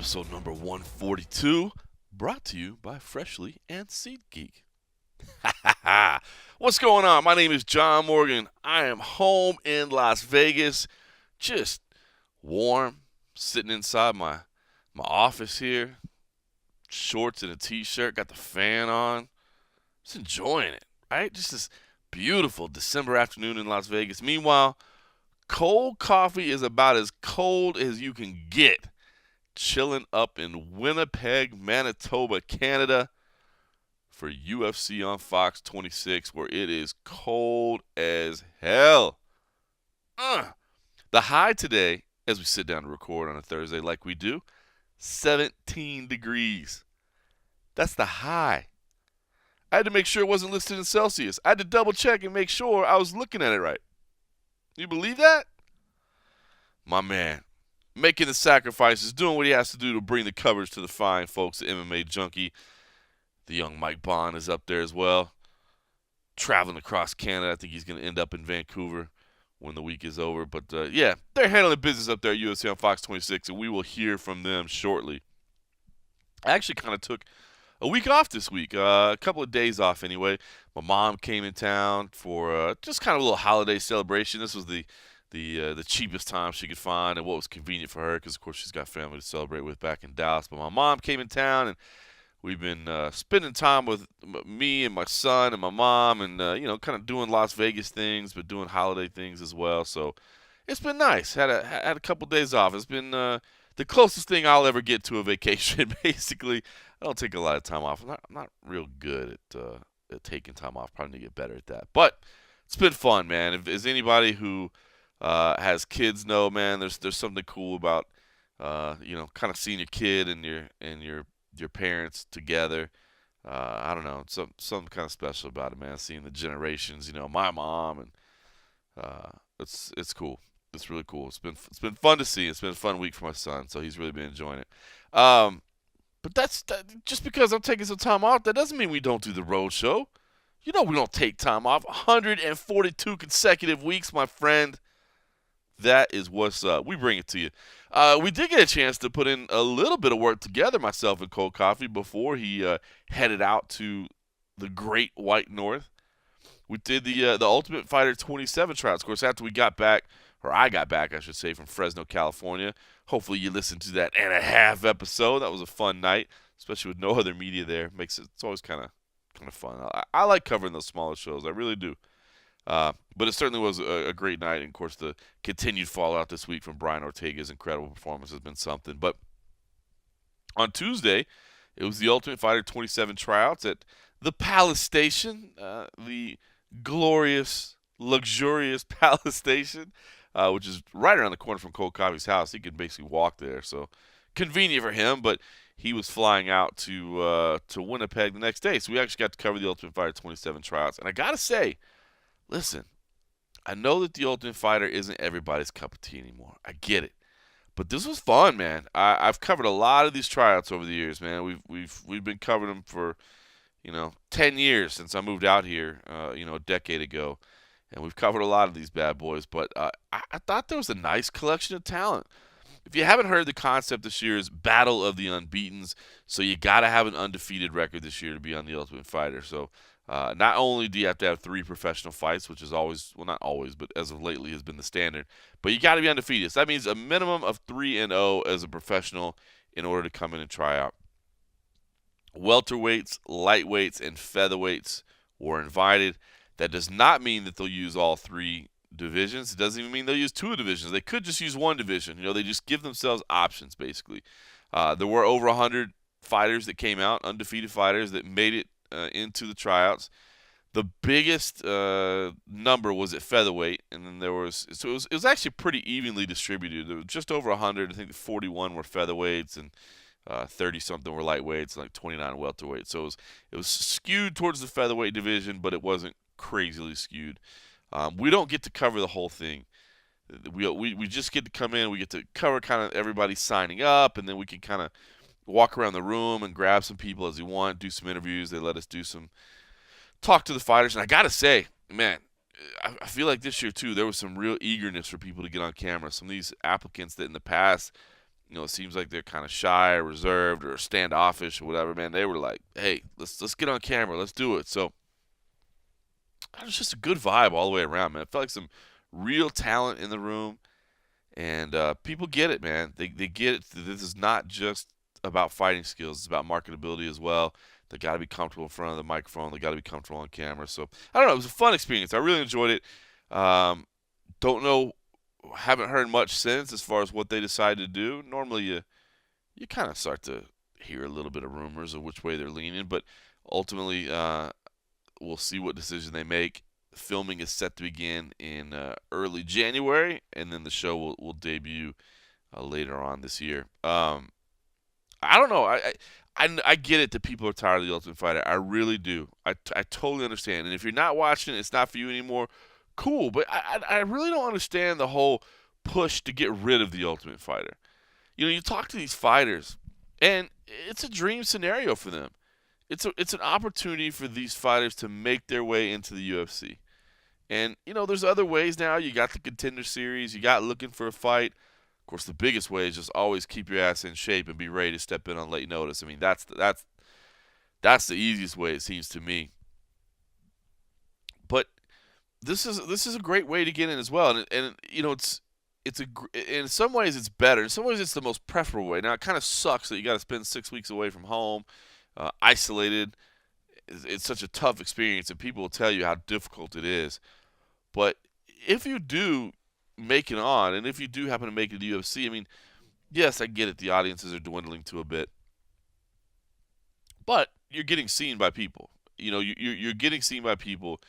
episode number 142, brought to you by Freshly and SeatGeek. What's going on? My name is John Morgan. I am home in Las Vegas, just warm, sitting inside my office here, shorts and a t-shirt, got the fan on, just enjoying it, right? Just this beautiful December afternoon in Las Vegas. Meanwhile, cold coffee is about as cold as you can get. Chilling up in Winnipeg, Manitoba, Canada for UFC on Fox 26, where it is cold as hell. The high today, as we sit down to record on a Thursday like we do, 17 degrees. That's the high. I had to make sure it wasn't listed in Celsius. I had to double check and make sure I was looking at it right. You believe that? My man. Making the sacrifices, doing what he has to do to bring the coverage to the fine folks at MMAjunkie. The young Mike Bohn is up there as well. Traveling across Canada. I think he's going to end up in Vancouver when the week is over. But, yeah, they're handling business up there at UFC on Fox 26, and we will hear from them shortly. I actually kind of took a week off this week, a couple of days off anyway. My mom came in town for just kind of a little holiday celebration. This was the cheapest time she could find and what was convenient for her because, of course, she's got family to celebrate with back in Dallas. But my mom came in town, and we've been spending time with me and my son and my mom and, kind of doing Las Vegas things but doing holiday things as well. So it's been nice. Had a couple days off. It's been the closest thing I'll ever get to a vacation, basically. I don't take a lot of time off. I'm not real good at taking time off. Probably need to get better at that. But it's been fun, man. If there's anybody who has kids, know, man, there's something cool about kind of seeing your kid and your parents together. I don't know, something kind of special about it, man. Seeing the generations, my mom, and it's cool. It's really cool. It's been fun to see. It's been a fun week for my son, so he's really been enjoying it. But just because I'm taking some time off, that doesn't mean we don't do the road show. We don't take time off. 142 consecutive weeks, my friend. That is what's up. We bring it to you. We did get a chance to put in a little bit of work together, myself and Cold Coffee, before he headed out to the Great White North. We did the Ultimate Fighter 27 trials. Of course, after we got back, or I got back, I should say, from Fresno, California. Hopefully you listened to that and a half episode. That was a fun night, especially with no other media there. It's always kind of fun. I like covering those smaller shows. I really do. But it certainly was a great night. And, of course, the continued fallout this week from Brian Ortega's incredible performance has been something. But on Tuesday, it was the Ultimate Fighter 27 tryouts at the Palace Station, the glorious, luxurious Palace Station, which is right around the corner from Cold Coffee's house. He could basically walk there, so convenient for him. But he was flying out to Winnipeg the next day. So we actually got to cover the Ultimate Fighter 27 tryouts. And I got to say, listen, I know that the Ultimate Fighter isn't everybody's cup of tea anymore. I get it. But this was fun, man. I've covered a lot of these tryouts over the years, man. We've been covering them for, 10 years since I moved out here, a decade ago. And we've covered a lot of these bad boys. But I thought there was a nice collection of talent. If you haven't heard, the concept this year is Battle of the Unbeatens. So you got to have an undefeated record this year to be on the Ultimate Fighter. So not only do you have to have 3 professional fights, which is always, well, not always, but as of lately has been the standard, but you got to be undefeated. So that means a minimum of 3-0 as a professional in order to come in and try out. Welterweights, lightweights, and featherweights were invited. That does not mean that they'll use all 3 divisions. It doesn't even mean they'll use 2 divisions. They could just use 1 division. They just give themselves options, basically. There were over 100 fighters that came out, undefeated fighters that made it into the tryouts. The biggest number was at featherweight, and then it was actually pretty evenly distributed. There was just over 100. I think 41 were featherweights, and 30-something were lightweights, and like 29 welterweights. So it was skewed towards the featherweight division, but it wasn't crazily skewed. We don't get to cover the whole thing. We just get to come in. We get to cover kind of everybody signing up, and then we can kind of walk around the room and grab some people as we want, do some interviews. They let us talk to the fighters. And I got to say, man, I feel like this year, too, there was some real eagerness for people to get on camera. Some of these applicants that in the past it seems like they're kind of shy or reserved or standoffish or whatever, man, they were like, hey, let's get on camera. Let's do it. So it was just a good vibe all the way around, man. I felt like some real talent in the room. And people get it, man. They get it. This is not just about fighting skills. It's about marketability as well. They got to be comfortable in front of the microphone. They got to be comfortable on camera. So, I don't know. It was a fun experience. I really enjoyed it. Don't know. Haven't heard much since as far as what they decided to do. Normally, you kind of start to hear a little bit of rumors of which way they're leaning. But ultimately, we'll see what decision they make. Filming is set to begin in early January, and then the show will debut later on this year. I don't know. I get it that people are tired of The Ultimate Fighter. I really do. I totally understand. And if you're not watching it, it's not for you anymore. Cool. But I really don't understand the whole push to get rid of The Ultimate Fighter. You talk to these fighters, and it's a dream scenario for them. It's an opportunity for these fighters to make their way into the UFC. And, there's other ways now. You got the Contender Series. You got looking for a fight. Of course, the biggest way is just always keep your ass in shape and be ready to step in on late notice. I mean, that's the easiest way, it seems to me. But this is a great way to get in as well. And in some ways it's better. In some ways it's the most preferable way. Now, it kind of sucks that you got to spend 6 weeks away from home, isolated. It's such a tough experience, and people will tell you how difficult it is. But if you do make it on, and if you do happen to make it to the UFC, I mean, yes, I get it. The audiences are dwindling to a bit. But you're getting seen by people. You're getting seen by people.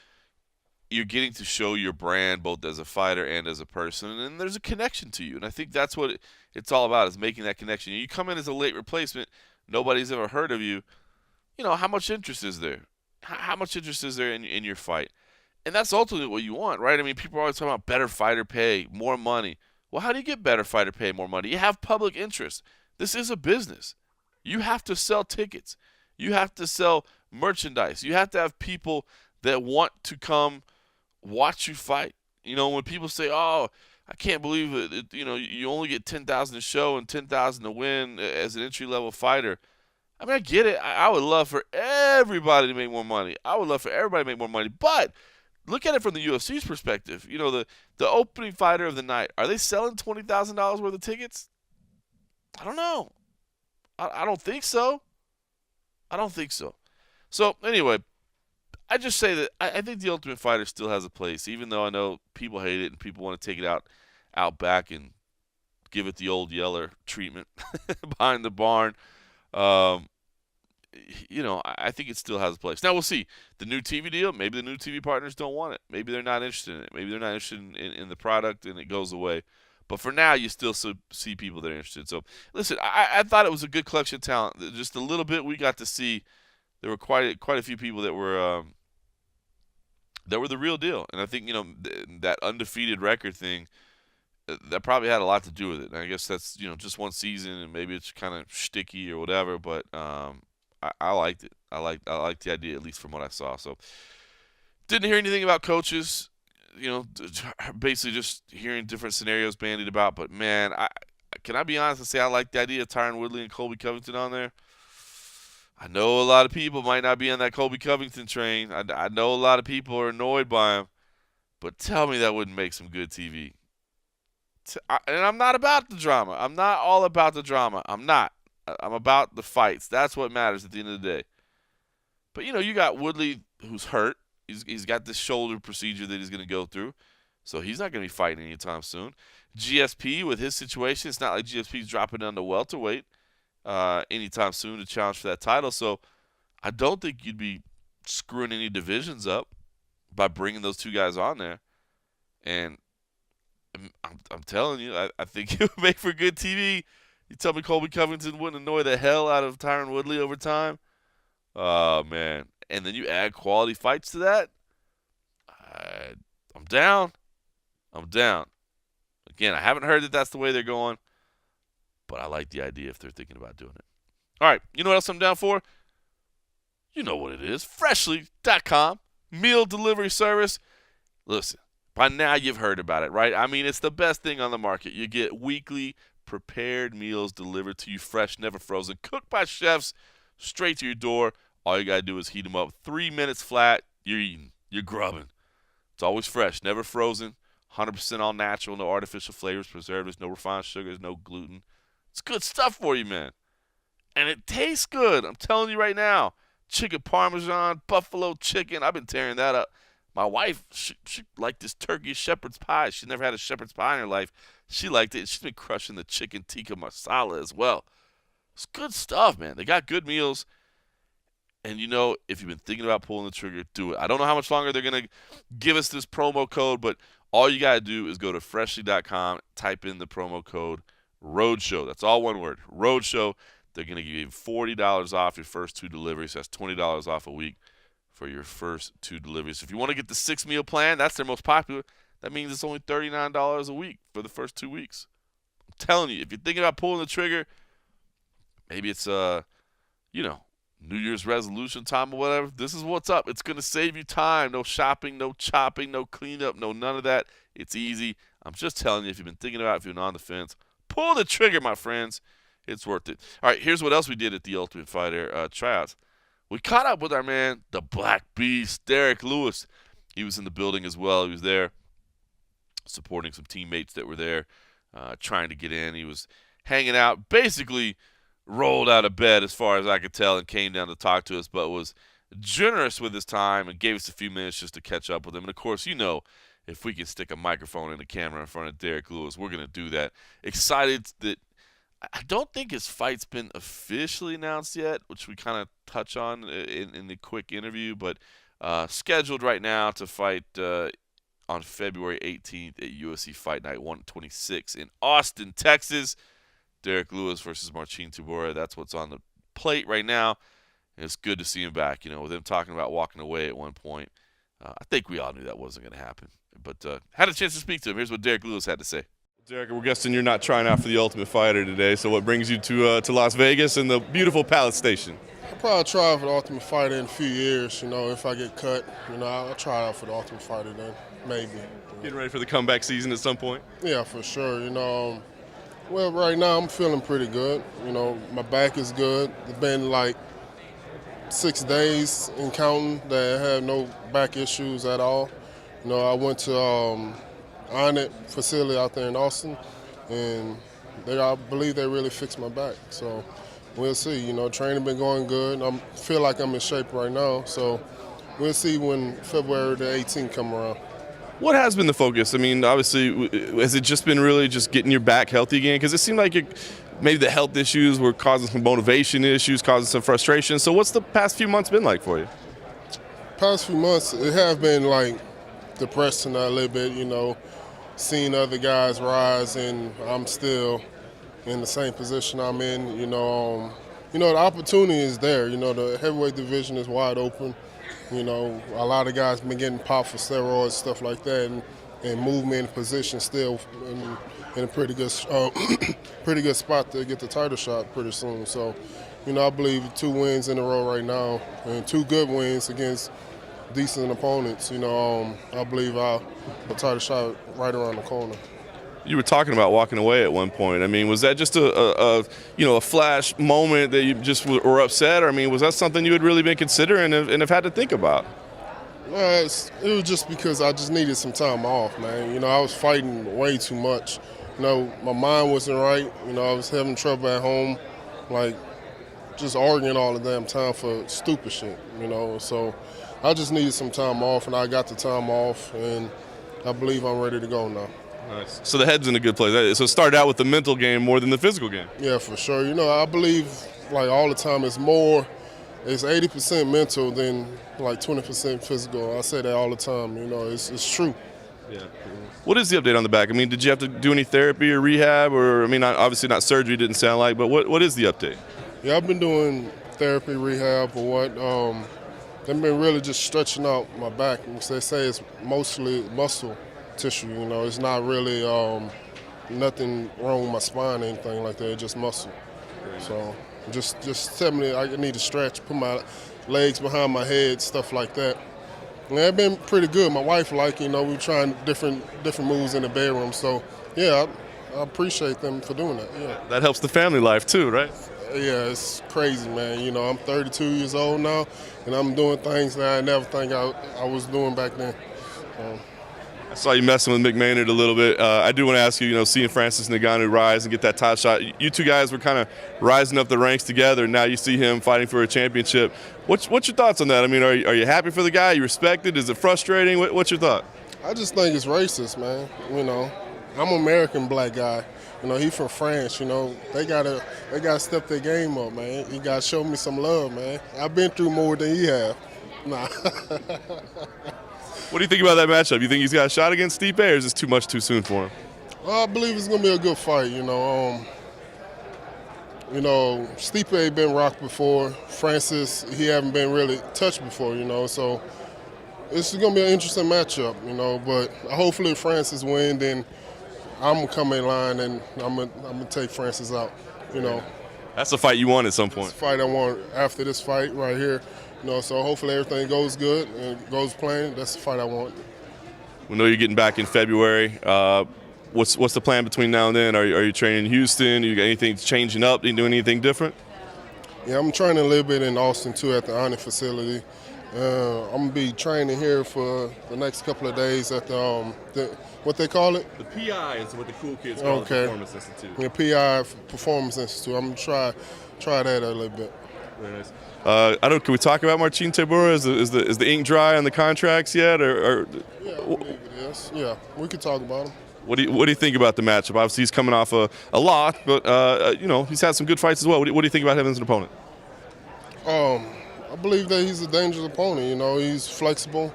You're getting to show your brand both as a fighter and as a person, and there's a connection to you. And I think that's what it's all about, is making that connection. You come in as a late replacement. Nobody's ever heard of you. How much interest is there? How much interest is there in your fight? And that's ultimately what you want, right? I mean, people are always talking about better fighter pay, more money. Well, how do you get better fighter pay, more money? You have public interest. This is a business. You have to sell tickets. You have to sell merchandise. You have to have people that want to come watch you fight. When people say, oh, I can't believe it, you only get $10,000 a show and $10,000 to win as an entry-level fighter. I mean, I get it. I would love for everybody to make more money. I would love for everybody to make more money. But look at it from the UFC's perspective. The opening fighter of the night, are they selling $20,000 worth of tickets? I don't know. I don't think so. I don't think so. So, anyway, I just say that I think the Ultimate Fighter still has a place, even though I know people hate it and people want to take it out back and give it the old Yeller treatment behind the barn. I think it still has a place. Now, we'll see. The new TV deal, maybe the new TV partners don't want it. Maybe they're not interested in it. Maybe they're not interested in the product and it goes away. But for now, you still see people that are interested. So, listen, I thought it was a good collection of talent. Just a little bit we got to see. There were quite a few people that were the real deal. And I think, that undefeated record thing, that probably had a lot to do with it. And I guess that's, just one season and maybe it's kind of shticky or whatever, but I liked it. I liked the idea, at least from what I saw. So didn't hear anything about coaches, basically just hearing different scenarios bandied about. But man, can I be honest and say I like the idea of Tyron Woodley and Colby Covington on there? I know a lot of people might not be on that Colby Covington train. I know a lot of people are annoyed by him, but tell me that wouldn't make some good TV. And I'm not about the drama. I'm not all about the drama. I'm not. I'm about the fights. That's what matters at the end of the day. But, you got Woodley who's hurt. He's got this shoulder procedure that he's going to go through. So he's not going to be fighting anytime soon. GSP, with his situation, it's not like GSP's dropping down to welterweight anytime soon to challenge for that title. So I don't think you'd be screwing any divisions up by bringing those two guys on there. And I'm telling you, I think it would make for good TV. You tell me Colby Covington wouldn't annoy the hell out of Tyron Woodley over time? Oh, man. And then you add quality fights to that? I'm down. Again, I haven't heard that that's the way they're going, but I like the idea if they're thinking about doing it. All right, you know what else I'm down for? You know what it is. Freshly.com, meal delivery service. Listen. By now you've heard about it, right? I mean, it's the best thing on the market. You get weekly prepared meals delivered to you fresh, never frozen, cooked by chefs straight to your door. All you got to do is heat them up. 3 minutes flat, you're eating. You're grubbing. It's always fresh, never frozen, 100% all natural, no artificial flavors, preservatives, no refined sugars, no gluten. It's good stuff for you, man. And it tastes good. I'm telling you right now. Chicken parmesan, buffalo chicken. I've been tearing that up. My wife, she liked this turkey shepherd's pie. She never had a shepherd's pie in her life. She liked it. She's been crushing the chicken tikka masala as well. It's good stuff, man. They got good meals. And, if you've been thinking about pulling the trigger, do it. I don't know how much longer they're going to give us this promo code, but all you got to do is go to freshly.com, type in the promo code ROADSHOW. That's all one word, ROADSHOW. They're going to give you $40 off your first 2 deliveries. That's $20 off a week for your first 2 deliveries. If you want to get the 6-meal plan, that's their most popular. That means it's only $39 a week for the first 2 weeks. I'm telling you, if you're thinking about pulling the trigger, maybe it's, New Year's resolution time or whatever, this is what's up. It's going to save you time. No shopping, no chopping, no cleanup, no none of that. It's easy. I'm just telling you, if you've been thinking about it, if you've been on the fence, pull the trigger, my friends. It's worth it. All right, here's what else we did at the Ultimate Fighter tryouts. We caught up with our man, the Black Beast, Derrick Lewis. He was in the building as well. He was there supporting some teammates that were there trying to get in. He was hanging out, basically rolled out of bed as far as I could tell and came down to talk to us, but was generous with his time and gave us a few minutes just to catch up with him. And, of course, if we can stick a microphone and a camera in front of Derrick Lewis, we're going to do that. Excited that I don't think his fight's been officially announced yet, which we kind of touch on in the quick interview, but scheduled right now to fight on February 18th at UFC Fight Night 126 in Austin, Texas. Derrick Lewis versus Marcin Tybura. That's what's on the plate right now. And it's good to see him back. With him talking about walking away at one point. I think we all knew that wasn't going to happen. But had a chance to speak to him. Here's what Derrick Lewis had to say. Derrick, we're guessing you're not trying out for the Ultimate Fighter today. So what brings you to Las Vegas and the beautiful Palace Station? I'll probably try out for the Ultimate Fighter in a few years. If I get cut, I'll try out for the Ultimate Fighter then, maybe. Getting ready for the comeback season at some point? Yeah, for sure. Well, right now I'm feeling pretty good. My back is good. It's been like 6 days and counting that I had no back issues at all. I went to Onnit facility out there in Austin, and I believe they really fixed my back. So we'll see. Training been going good. I feel like I'm in shape right now. So we'll see when February the 18th come around. What has been the focus? I mean, obviously, has it just been really just getting your back healthy again? Because it seemed like maybe the health issues were causing some motivation issues, causing some frustration. So what's the past few months been like for you? Past few months, it have been like depressing a little bit, seeing other guys rise and I'm still in the same position I'm in. The opportunity is there. The heavyweight division is wide open. A lot of guys been getting popped for steroids, stuff like that, and movement and position still in a pretty good spot to get the title shot pretty soon. So, I believe 2 wins in a row right now and 2 good wins against decent opponents. I believe the title shot right around the corner. You were talking about walking away at one point. I mean, was that just a flash moment that you just were upset? Or, I mean, was that something you had really been considering and have had to think about? It was just because I just needed some time off, man. I was fighting way too much. My mind wasn't right. I was having trouble at home, like just arguing all the damn time for stupid shit, So I just needed some time off, and I got the time off, and I believe I'm ready to go now. Nice. So the head's in a good place. So it started out with the mental game more than the physical game. Yeah, for sure. I believe like all the time it's 80% mental than like 20% physical. I say that all the time. It's true. Yeah. What is the update on the back? I mean, did you have to do any therapy or rehab, or obviously not surgery? Didn't sound like, but what is the update? Yeah, I've been doing therapy, rehab, or what. I've been really just stretching out my back. They say it's mostly muscle tissue. It's not really nothing wrong with my spine or anything like that. It's just muscle. So just tell me I need to stretch, put my legs behind my head, stuff like that. And it's been pretty good. My wife we're trying different moves in the bedroom. So yeah, I appreciate them for doing that. Yeah. That helps the family life too, right? Yeah, it's crazy, man. You know, I'm 32 years old now, and I'm doing things that I never think I was doing back then. I saw you messing with Mick Maynard a little bit. I do want to ask you, seeing Francis Ngannou rise and get that title shot, you two guys were kind of rising up the ranks together. Now you see him fighting for a championship. What's your thoughts on that? I mean, are you happy for the guy? You respect it? Is it frustrating? What's your thought? I just think it's racist, man. You know, I'm an American black guy. You know, he from France. You know, they gotta step their game up, man. You gotta show me some love, man. I've been through more than you have. Nah. What do you think about that matchup? You think he's got a shot against Stipe, or is this too much too soon for him? Well, I believe it's gonna be a good fight. Stipe been rocked before. Francis, he haven't been really touched before. So it's gonna be an interesting matchup. But hopefully Francis win, then I'm gonna come in line and I'm gonna take Francis out. That's the fight you want at some point. That's the fight I want after this fight right here. So hopefully everything goes good and goes plain. That's the fight I want. We know you're getting back in February. What's the plan between now and then? Are you training in Houston? You got anything changing up? Are you doing anything different? Yeah, I'm training a little bit in Austin too at the Ani facility. I'm gonna be training here for the next couple of days at the what they call it? The PI is what the cool kids call the Performance Institute. The PI Performance Institute. I'm gonna try that a little bit. Very nice. Can we talk about Marcin Tybura? Is the ink dry on the contracts yet? Or yeah, I believe it is. Yeah, we could talk about him. What do you think about the matchup? Obviously, he's coming off a lot, but he's had some good fights as well. What do you think about him as an opponent? I believe that he's a dangerous opponent. He's flexible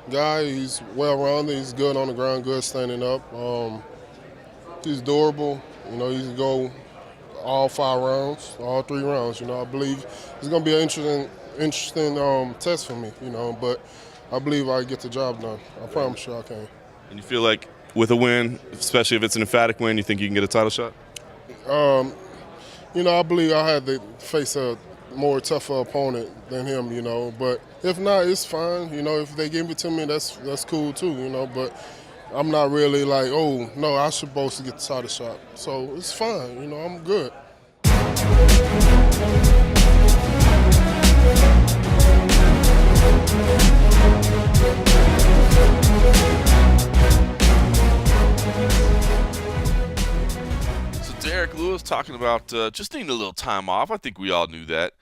guy. He's well-rounded. He's good on the ground, good standing up. He's durable. He can go all 5 rounds, all 3 rounds. I believe it's going to be an interesting test for me. But I believe I get the job done. I promise you I can. And you feel like with a win, especially if it's an emphatic win, you think you can get a title shot? I believe I had to face a more tougher opponent than him, But if not, it's fine. If they give it to me, that's cool too, But I'm not really like, oh, no, I'm supposed to get the title shot. So it's fine, I'm good. So Derrick Lewis talking about just needing a little time off. I think we all knew that.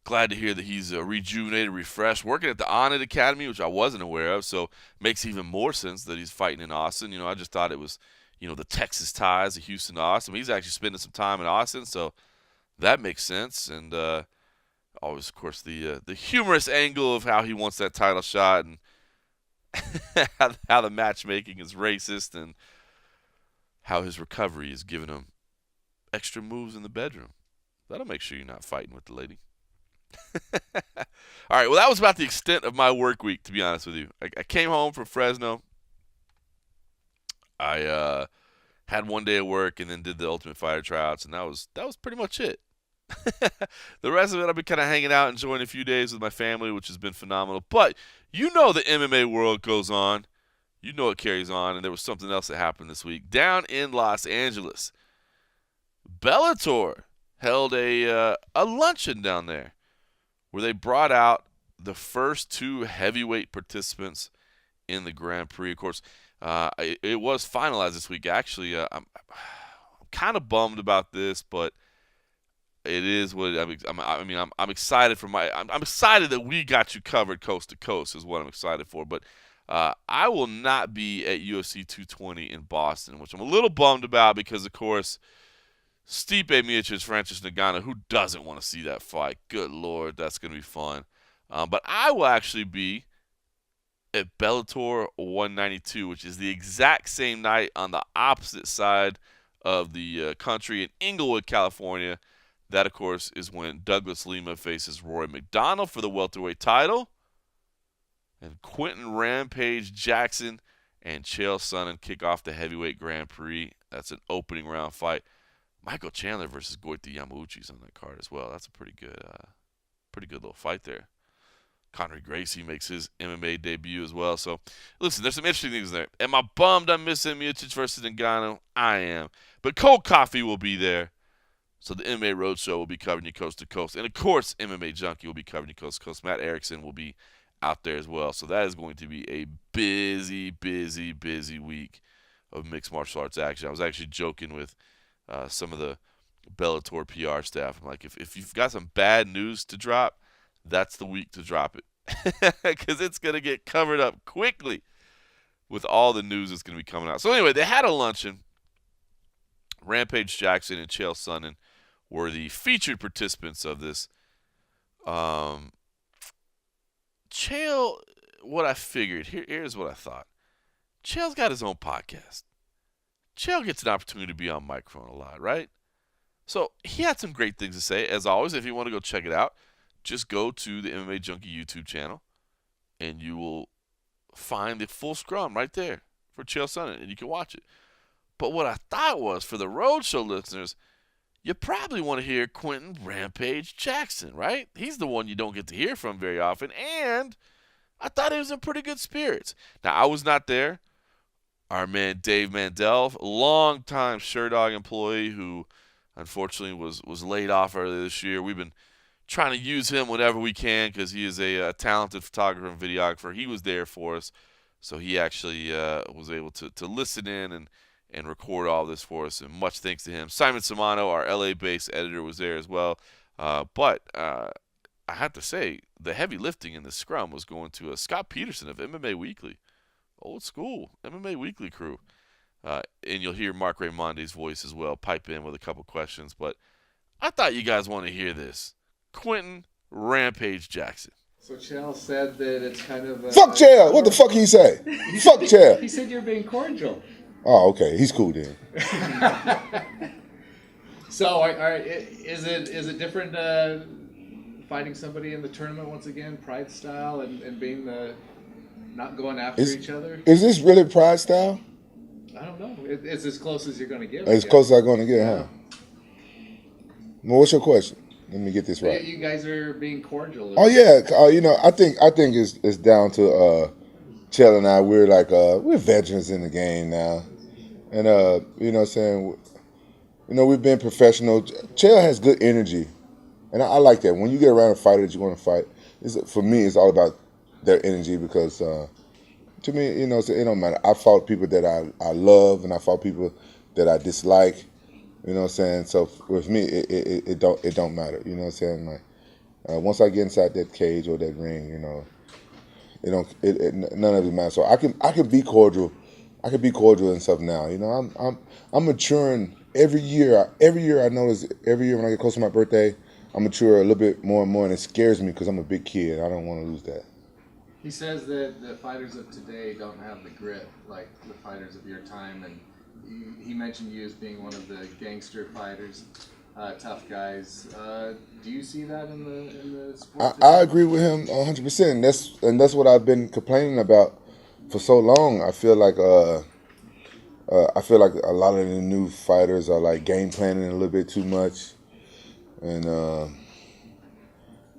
Glad to hear that he's rejuvenated, refreshed, working at the Onnit Academy, which I wasn't aware of, so makes even more sense that he's fighting in Austin. I just thought it was, the Texas ties, the Houston to Austin. He's actually spending some time in Austin, so that makes sense. And always, of course, the humorous angle of how he wants that title shot and how the matchmaking is racist and how his recovery is giving him extra moves in the bedroom. That'll make sure you're not fighting with the lady. All right, well, that was about the extent of my work week, to be honest with you. I came home from Fresno. I had one day of work and then did the Ultimate Fighter tryouts, and that was pretty much it. The rest of it, I've been kind of hanging out, enjoying a few days with my family, which has been phenomenal. But the MMA world goes on. It carries on, and there was something else that happened this week. Down in Los Angeles, Bellator held a luncheon down there, where they brought out the first 2 heavyweight participants in the Grand Prix. Of course, it was finalized this week. Actually, I'm kind of bummed about this, but it is what I'm excited for I'm excited that we got you covered coast to coast is what I'm excited for. But I will not be at UFC 220 in Boston, which I'm a little bummed about because, of course, Stipe Miocic, Francis Ngannou, who doesn't want to see that fight? Good Lord, that's going to be fun. But I will actually be at Bellator 192, which is the exact same night on the opposite side of the country in Inglewood, California. That, of course, is when Douglas Lima faces Rory McDonald for the welterweight title. And Quinton Rampage Jackson and Chael Sonnen kick off the heavyweight Grand Prix. That's an opening round fight. Michael Chandler versus Goiti Yamauchi's on that card as well. That's a pretty good little fight there. Conor Gracie makes his MMA debut as well. So, listen, there's some interesting things there. Am I bummed I'm missing Miocic versus Ngannou? I am. But Cold Coffee will be there. So the MMA Roadshow will be covering you coast to coast. And, of course, MMA Junkie will be covering you coast to coast. Matt Erickson will be out there as well. So that is going to be a busy, busy, busy week of mixed martial arts action. I was actually joking with some of the Bellator PR staff. I'm like, if you've got some bad news to drop, that's the week to drop it. Because it's going to get covered up quickly with all the news that's going to be coming out. So anyway, they had a luncheon. Rampage Jackson and Chael Sonnen were the featured participants of this. Chael, what I figured, here's what I thought. Chael's got his own podcast. Chael gets an opportunity to be on microphone a lot, right? So he had some great things to say. As always, if you want to go check it out, just go to the MMA Junkie YouTube channel, and you will find the full scrum right there for Chael Sonnen, and you can watch it. But what I thought was, for the Roadshow listeners, you probably want to hear Quinton Rampage Jackson, right? He's the one you don't get to hear from very often, and I thought he was in pretty good spirits. Now, I was not there. Our man Dave Mandel, a longtime Sherdog employee who unfortunately was laid off earlier this year. We've been trying to use him whenever we can because he is a talented photographer and videographer. He was there for us, so he actually was able to listen in and record all this for us, and much thanks to him. Simon Simano, our LA-based editor, was there as well. But I have to say, the heavy lifting in the scrum was going to Scott Peterson of MMA Weekly. Old school MMA Weekly crew. And you'll hear Mark Raymonde's voice as well pipe in with a couple questions. But I thought you guys want to hear this. Quinton Rampage Jackson. So Chael said that it's kind of fuck Chael. What the fuck he say? Fuck Chael. He said you're being cordial. Oh, okay. He's cool then. So, is it different fighting somebody in the tournament once again, Pride style, and being the not going after each other? Is this really Pride style? I don't know. It's as close as you're going to get. As close as I'm going to get, huh? Well, what's your question? Let me get this right. You guys are being cordial. Oh yeah, I think it's down to Chael and I. We're like we're veterans in the game now, and you know what I'm saying. You know, we've been professional. Chael has good energy, and I like that. When you get around a fighter that you want to fight, for me, it's all about their energy because to me, you know, it don't matter. I fought people that I love, and I fought people that I dislike. You know what I'm saying? So with me, it don't matter. You know what I'm saying? Like once I get inside that cage or that ring, you know, none of it matters. So I can be cordial. I can be cordial and stuff now. You know, I'm maturing every year. Every year I notice. Every year when I get close to my birthday, I mature a little bit more and more, and it scares me because I'm a big kid. I don't want to lose that. He says that the fighters of today don't have the grit like the fighters of your time, and he mentioned you as being one of the gangster fighters, tough guys. Do you see that in the sport today? I agree with him 100%. And that's what I've been complaining about for so long. I feel like a lot of the new fighters are like game planning a little bit too much, and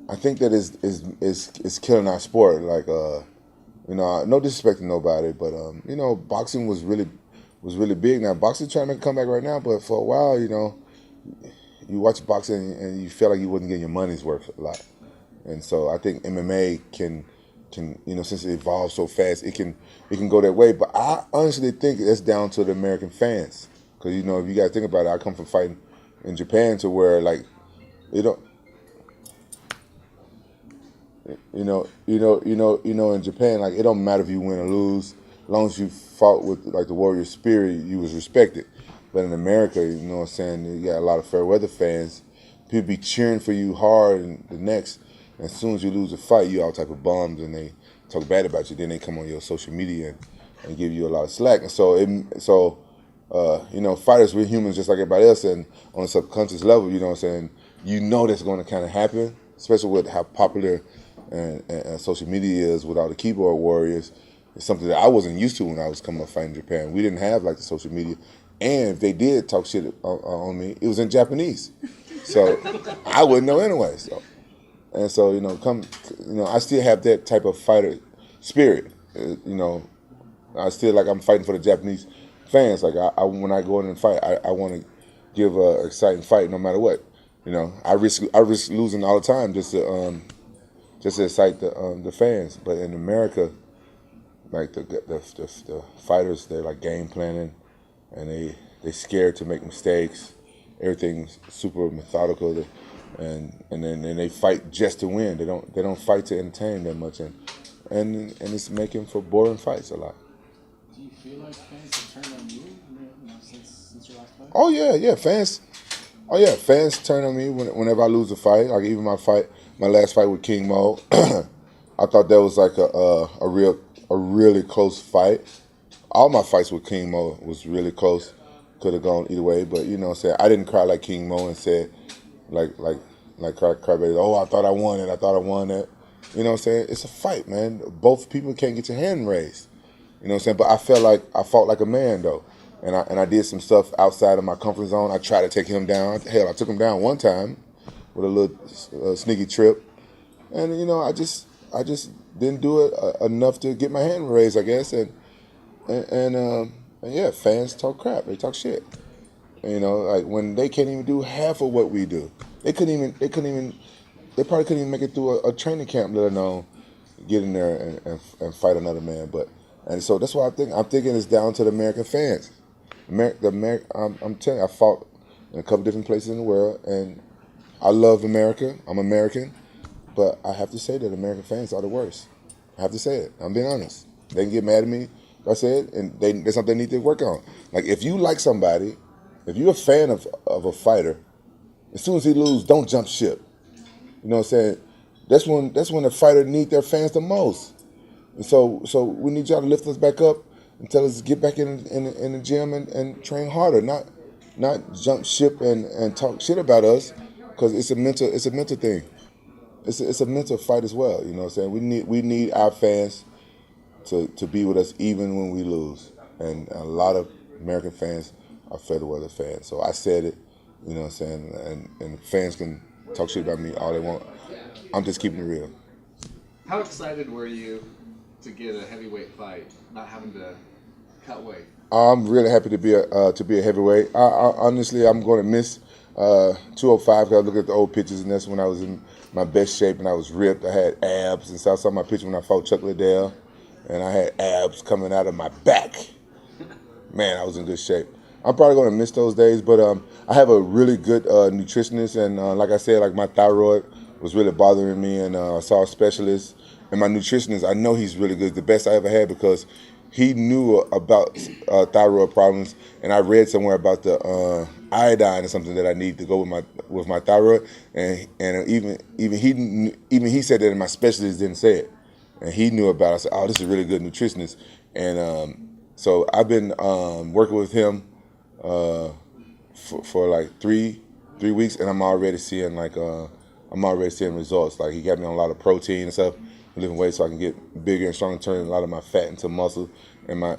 I think that is killing our sport. Like you know, no disrespect to nobody, but you know, boxing was really big. Now boxing's trying to make a comeback right now, but for a while, you know, you watch boxing and you feel like you wasn't getting your money's worth a lot. And so I think MMA can you know, since it evolves so fast, it can go that way. But I honestly think that's down to the American fans, because you know, if you guys think about it, I come from fighting in Japan to where like in Japan, like it don't matter if you win or lose, as long as you fought with like the warrior spirit, you was respected. But in America, you know what I'm saying, you got a lot of fair weather fans. People be cheering for you hard, and the next, as soon as you lose a fight, you all type of bums, and they talk bad about you. Then they come on your social media and give you a lot of slack. And so you know, fighters, we're humans just like everybody else, and on a subconscious level, you know what I'm saying, you know that's going to kind of happen, especially with how popular and social media is with all the keyboard warriors. It's something that I wasn't used to when I was coming up fighting in Japan. We didn't have like the social media, and if they did talk shit on me, it was in Japanese, so I wouldn't know anyway. So And so, I still have that type of fighter spirit. I still like I'm fighting for the Japanese fans. Like when I go in and fight, I want to give a exciting fight no matter what. I risk losing all the time just to excite the fans. But in America, like the fighters, they're like game planning, and they scared to make mistakes. Everything's super methodical, and then they fight just to win. They don't fight to entertain that much, and it's making for boring fights a lot. Do you feel like fans have turned on you, since your last fight? Oh yeah, fans. Oh yeah, fans turn on me whenever I lose a fight. Like even my last fight with King Mo, I thought that was like a really close fight. All my fights with King Mo was really close. Could have gone either way, but I didn't cry like King Mo and said like cry baby. Oh, I thought I won it. I thought I won it. It's a fight, man. Both people can't get your hand raised. But I fought like a man though, and I did some stuff outside of my comfort zone. I tried to take him down. Hell, I took him down one time with a little sneaky trip, and I just didn't do it enough to get my hand raised, I guess. And yeah, fans talk crap. They talk shit. Like when they can't even do half of what we do. They probably couldn't even make it through a training camp, let alone get in there and fight another man. And so that's why I'm thinking it's down to the American fans. I'm telling you, I fought in a couple different places in the world, and I love America. I'm American, but I have to say that American fans are the worst. I have to say it. I'm being honest. They can get mad at me, like I said, and that's something they need to work on. Like if you like somebody, if you're a fan of a fighter, as soon as he loses, don't jump ship. You know what I'm saying? That's when the fighter need their fans the most. And so we need y'all to lift us back up and tell us to get back in the gym and train harder, not jump ship and talk shit about us, because it's a mental thing. It's a mental fight as well. You know what I'm saying? We need our fans to be with us even when we lose. And a lot of American fans are fair weather fans. So I said it, you know what I'm saying? And fans can talk shit about me all they want. I'm just keeping it real. How excited were you to get a heavyweight fight, not having to cut weight? I'm really happy to be a heavyweight. Honestly, I'm going to miss 205 because I look at the old pictures, and that's when I was in my best shape and I was ripped. I had abs, and so I saw my picture when I fought Chuck Liddell, and I had abs coming out of my back. Man, I was in good shape. I'm probably going to miss those days, but I have a really good nutritionist, and like I said, like my thyroid was really bothering me, and I saw a specialist. And my nutritionist, I know he's really good, the best I ever had, because he knew about thyroid problems, and I read somewhere about the iodine or something that I need to go with my thyroid, and even he said that, and my specialist didn't say it, and he knew about it. I said, oh, this is a really good nutritionist, and so I've been working with him for like three weeks, and I'm already seeing results. Like he got me on a lot of protein and stuff, lifting weight so I can get bigger and stronger, turning a lot of my fat into muscle, and my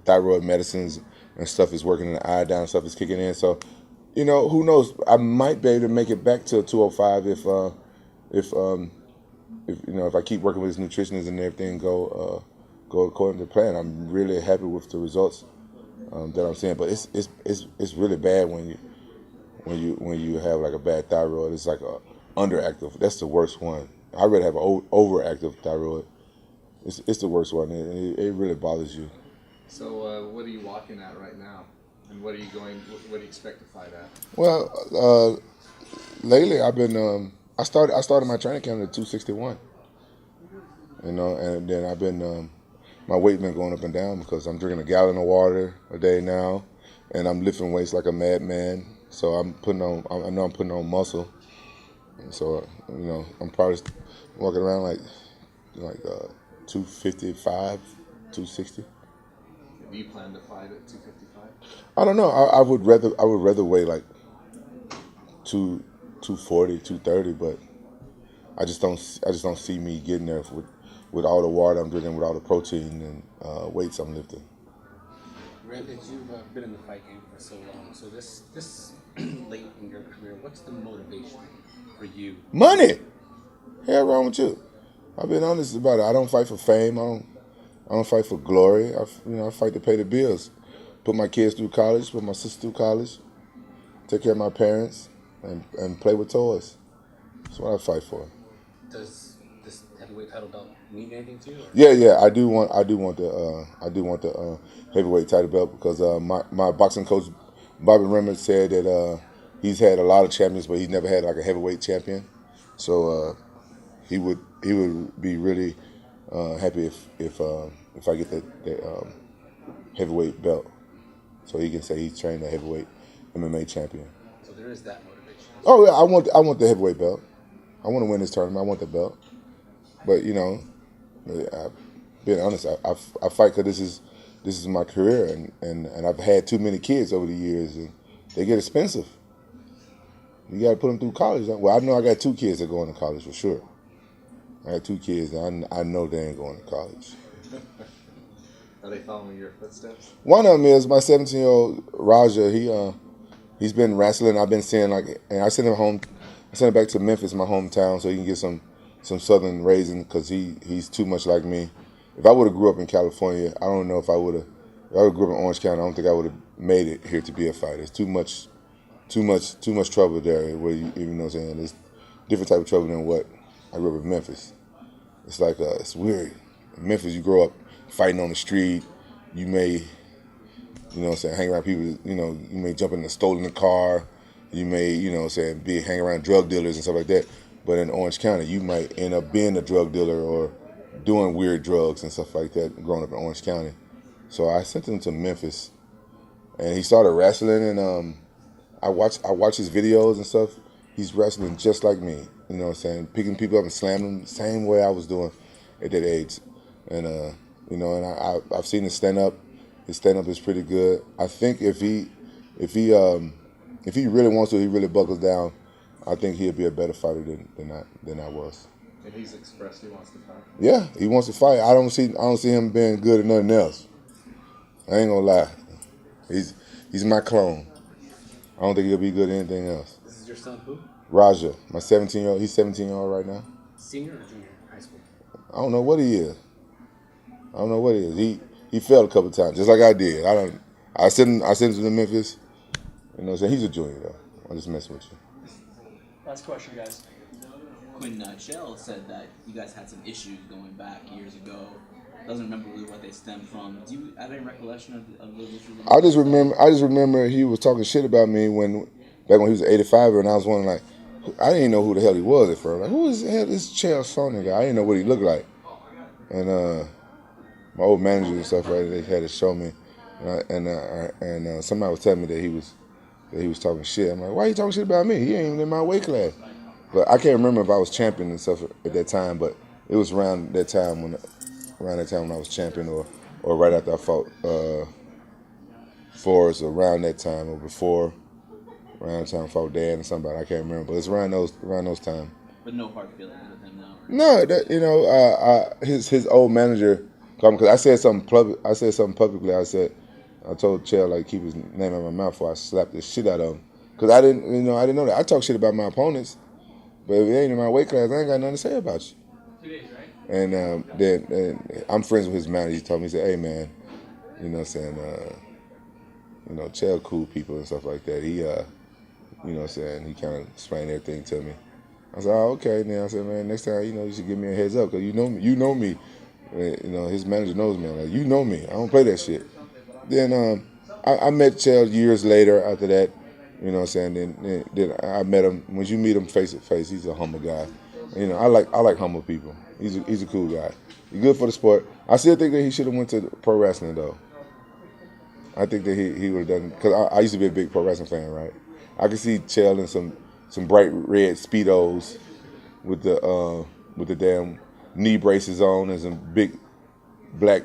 thyroid medicines and stuff is working, and the iodine stuff is kicking in. So, who knows? I might be able to make it back to 205 if I keep working with this nutritionist and everything go according to plan. I'm really happy with the results that I'm seeing, but it's really bad when you have like a bad thyroid. It's like a underactive. That's the worst one. I'd rather have an overactive thyroid. It's the worst one. It really bothers you. So what are you walking at right now, and what do you expect to fight at? Well, lately I've been I started my training camp at 261. And then I've been my weight been going up and down because I'm drinking a gallon of water a day now, and I'm lifting weights like a madman. So I know I'm putting on muscle. And so I'm probably walking around like 255, 260. Do you plan to fight at 255? I don't know. I would rather weigh like 240, 230, but I just don't see me getting there with all the water I'm drinking, with all the protein and weights I'm lifting. Rampage, you've been in the fight game for so long. So this late in your career, what's the motivation for you? Money. Hell wrong with you? I've been honest about it. I don't fight for fame. I don't fight for glory. I fight to pay the bills. Put my kids through college, put my sister through college, take care of my parents, and play with toys. That's what I fight for. Does this heavyweight title belt mean anything to you? Yeah. I do want the heavyweight title belt because my boxing coach Bobby Remmert said that he's had a lot of champions, but he's never had like a heavyweight champion. So he would be really happy if I get the heavyweight belt, so he can say he's trained a heavyweight MMA champion. So there is that motivation. Oh yeah, I want the heavyweight belt. I want to win this tournament. I want the belt. But being honest, I fight because this is my career, and I've had too many kids over the years, and they get expensive. You got to put them through college. Well, I know I got 2 kids that are going to college for sure. I got 2 kids, and I know they ain't going to college. Are they following your footsteps? One of them is my 17-year-old Raja. He's been wrestling. I've been seeing and I sent him home. I sent him back to Memphis, my hometown, so he can get some Southern raising because he's too much like me. If I would have grew up in California, I don't know if I would have. If I would have grew up in Orange County, I don't think I would have made it here to be a fighter. It's too much trouble there. Where you know what I'm saying? It's different type of trouble than what I grew up in Memphis. It's like it's weird. In Memphis, you grow up fighting on the street. You may, you know what I'm saying, hang around people. You may jump in a stolen car. You may, you know what I'm saying, hang around drug dealers and stuff like that. But in Orange County, you might end up being a drug dealer or doing weird drugs and stuff like that growing up in Orange County. So I sent him to Memphis, and he started wrestling, and I watch his videos and stuff. He's wrestling just like me, you know what I'm saying, picking people up and slamming them the same way I was doing at that age. And I've seen his stand up. His stand up is pretty good. I think if he really wants to, he really buckles down. I think he'll be a better fighter than I was. And he's expressed he wants to fight. Yeah, he wants to fight. I don't see him being good at nothing else. I ain't gonna lie. He's my clone. I don't think he'll be good at anything else. This is your son, who? Raja, my 17-year-old. He's 17-year-old right now. Senior or junior high school? I don't know what he is. He failed a couple times, just like I did. I sent him to Memphis. You know what I'm saying? He's a junior though. I'm just messing with you. Last question, guys. Quinton, Chell said that you guys had some issues going back years ago. Doesn't remember really what they stemmed from. Do you have any recollection of those issues? I just remember he was talking shit about me back when he was an 85er, and I was wondering, like, I didn't know who the hell he was at first. Like, who is the hell this Chell Sonnen guy? I didn't know what he looked like. And my old manager and stuff, right, they had to show me, and somebody was telling me that he was talking shit. I'm like, why are you talking shit about me? He ain't even in my weight class. But I can't remember if I was champion and stuff at that time, but it was around that time when I was champion, or right after I fought Forrest, around that time, or before, around the time I fought Dan or somebody. I can't remember, but it's around those times. But no hard feelings with him now. No, his old manager, because I said something publicly. I told Chell, like, keep his name out of my mouth before I slapped the shit out of him, because I didn't know that. I talk shit about my opponents, but if it ain't in my weight class, I ain't got nothing to say about you. 2 days, right? And then I'm friends with his manager. He told me, he said, hey, man, you know what I'm saying, Chell cool people and stuff like that. He, you know what I'm saying, he kind of explained everything to me. I said, oh, okay. And then I said, man, next time, you should give me a heads up, because you know me. His manager knows me. I'm like, you know me. I don't play that shit. Then I met Chell years later after that. You know what I'm saying? Then I met him. When you meet him face to face, he's a humble guy. I like humble people. He's a cool guy. He's good for the sport. I still think that he should have went to pro wrestling though. I think that he would have done, because I used to be a big pro wrestling fan, right? I could see Chell in some bright red Speedos with the damn knee braces on and some big black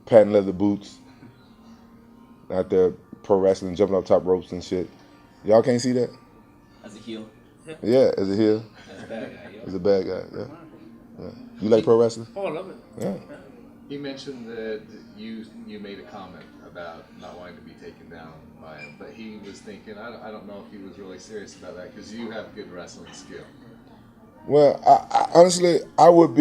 patent leather boots out there pro wrestling, jumping off top ropes and shit. Y'all can't see that? As a heel? Yeah, as a heel. As a bad guy, yeah. You like pro wrestling? Oh, I love it. Yeah. He mentioned that you made a comment about not wanting to be taken down by him, but he was thinking, I don't know if he was really serious about that because you have good wrestling skill. Well, I honestly, I'd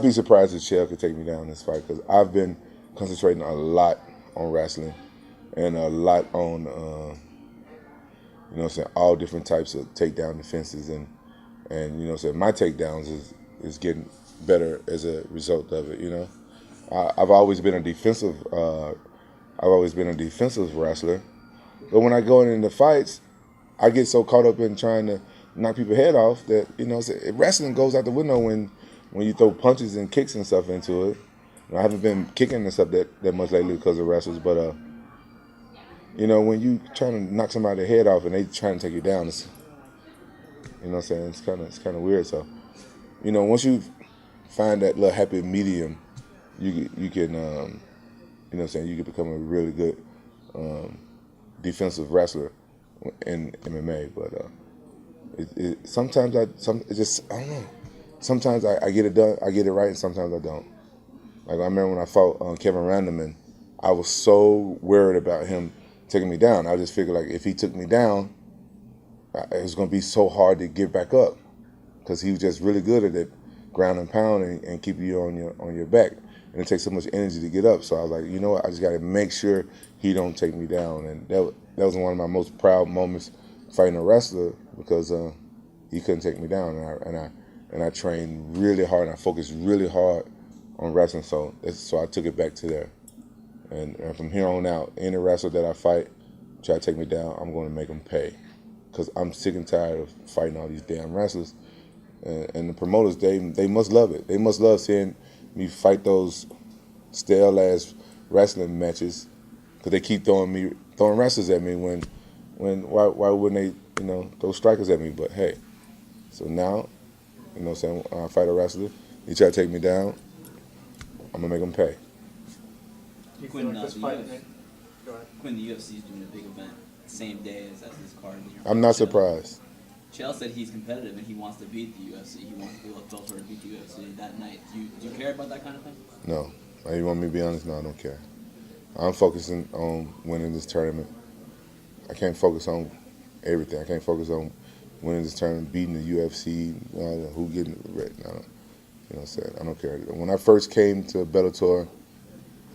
be surprised if Chael could take me down in this fight because I've been concentrating a lot on wrestling and a lot on, all different types of takedown defenses and my takedowns is getting better as a result of it. I've always been a defensive wrestler, but when I go into fights, I get so caught up in trying to knock people's head off that wrestling goes out the window when you throw punches and kicks and stuff into it. I haven't been kicking and stuff that much lately because of wrestlers, but when you trying to knock somebody's head off and they trying to take you down, it's it's kind of weird. So once you find that little happy medium, you can you can become a really good defensive wrestler in MMA. But sometimes I don't know. Sometimes I get it done, I get it right, and sometimes I don't. Like I remember when I fought Kevin Randleman, I was so worried about him taking me down. I just figured like if he took me down, it was going to be so hard to get back up because he was just really good at it, ground and pound and keep you on your back. And it takes so much energy to get up. So I was like, you know what? I just got to make sure he don't take me down. And that was one of my most proud moments fighting a wrestler because he couldn't take me down. And I trained really hard and I focused really hard on wrestling. So I took it back to there. And from here on out, any wrestler that I fight try to take me down, I'm going to make them pay. Because I'm sick and tired of fighting all these damn wrestlers. And the promoters, they must love it. They must love seeing me fight those stale-ass wrestling matches because they keep throwing wrestlers at me when why wouldn't they, throw strikers at me? But hey, so now, when I fight a wrestler, he try to take me down, I'm going to make him pay. Quinton, the UFC is doing a big event same day as this card. I'm not surprised. Chael said he's competitive and he wants to beat the UFC. He wants to go to beat the UFC that night. Do you care about that kind of thing? No. You want me to be honest? No, I don't care. I'm focusing on winning this tournament. I can't focus on everything. I can't focus on winning this tournament, beating the UFC, who getting red. I don't care. When I first came to Bellator,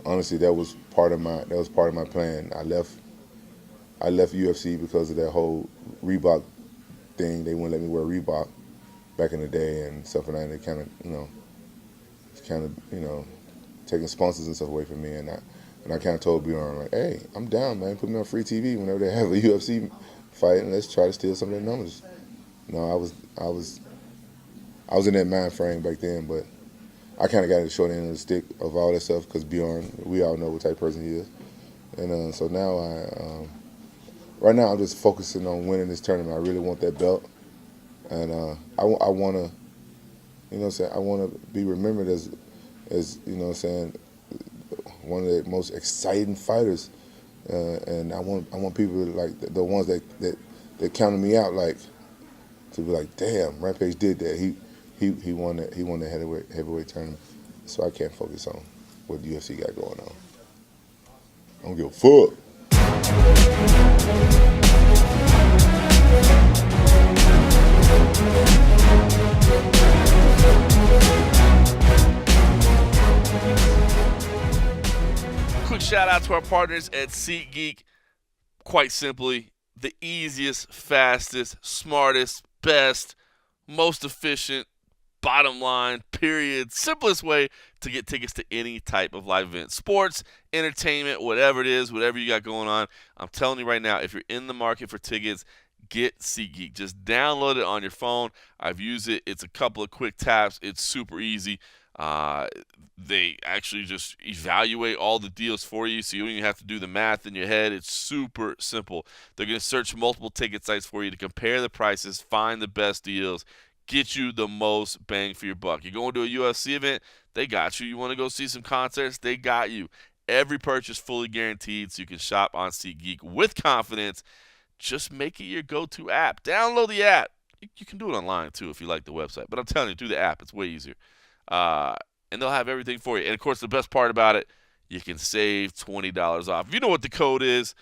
honestly, that was part of my plan. I left UFC because of that whole Reebok thing. They wouldn't let me wear Reebok back in the day and stuff like that. They kind of taking sponsors and stuff away from me. And I kind of told Bjorn, like, hey, I'm down, man. Put me on free TV whenever they have a UFC fight, and let's try to steal some of their numbers. I was in that mind frame back then, but I kind of got the short end of the stick of all that stuff because Bjorn, we all know what type of person he is. And so now right now I'm just focusing on winning this tournament. I really want that belt. And I want to, I want to be remembered as one of the most exciting fighters. And I want people like the ones that counted me out, like, to be like, damn, Rampage did that. He won that heavyweight tournament. So I can't focus on what UFC got going on. I don't give a fuck. Quick shout out to our partners at SeatGeek. Quite simply, the easiest, fastest, smartest, best, most efficient, bottom line, period, simplest way to get tickets to any type of live event. Sports, entertainment, whatever it is, whatever you got going on. I'm telling you right now, if you're in the market for tickets, get SeatGeek. Just download it on your phone. I've used it. It's a couple of quick taps. It's super easy. They actually just evaluate all the deals for you, so you don't even have to do the math in your head. It's super simple. They're going to search multiple ticket sites for you to compare the prices, find the best deals, get you the most bang for your buck. You're going to a UFC event, they got you. You want to go see some concerts, they got you. Every purchase fully guaranteed, so you can shop on SeatGeek with confidence. Just make it your go-to app. Download the app. You can do it online, too, if you like the website. But I'm telling you, do the app. It's way easier. And they'll have everything for you. And, of course, the best part about it, you can save $20 off. If you know what the code is,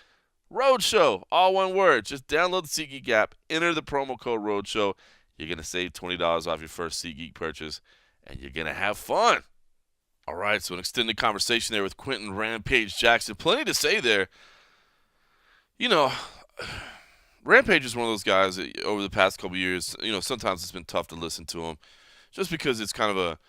Roadshow, all one word. Just download the SeatGeek app, enter the promo code Roadshow. You're going to save $20 off your first SeatGeek purchase, and you're going to have fun. All right, so an extended conversation there with Quinton Rampage Jackson. Plenty to say there. You know, Rampage is one of those guys that over the past couple years, sometimes it's been tough to listen to him just because it's kind of a,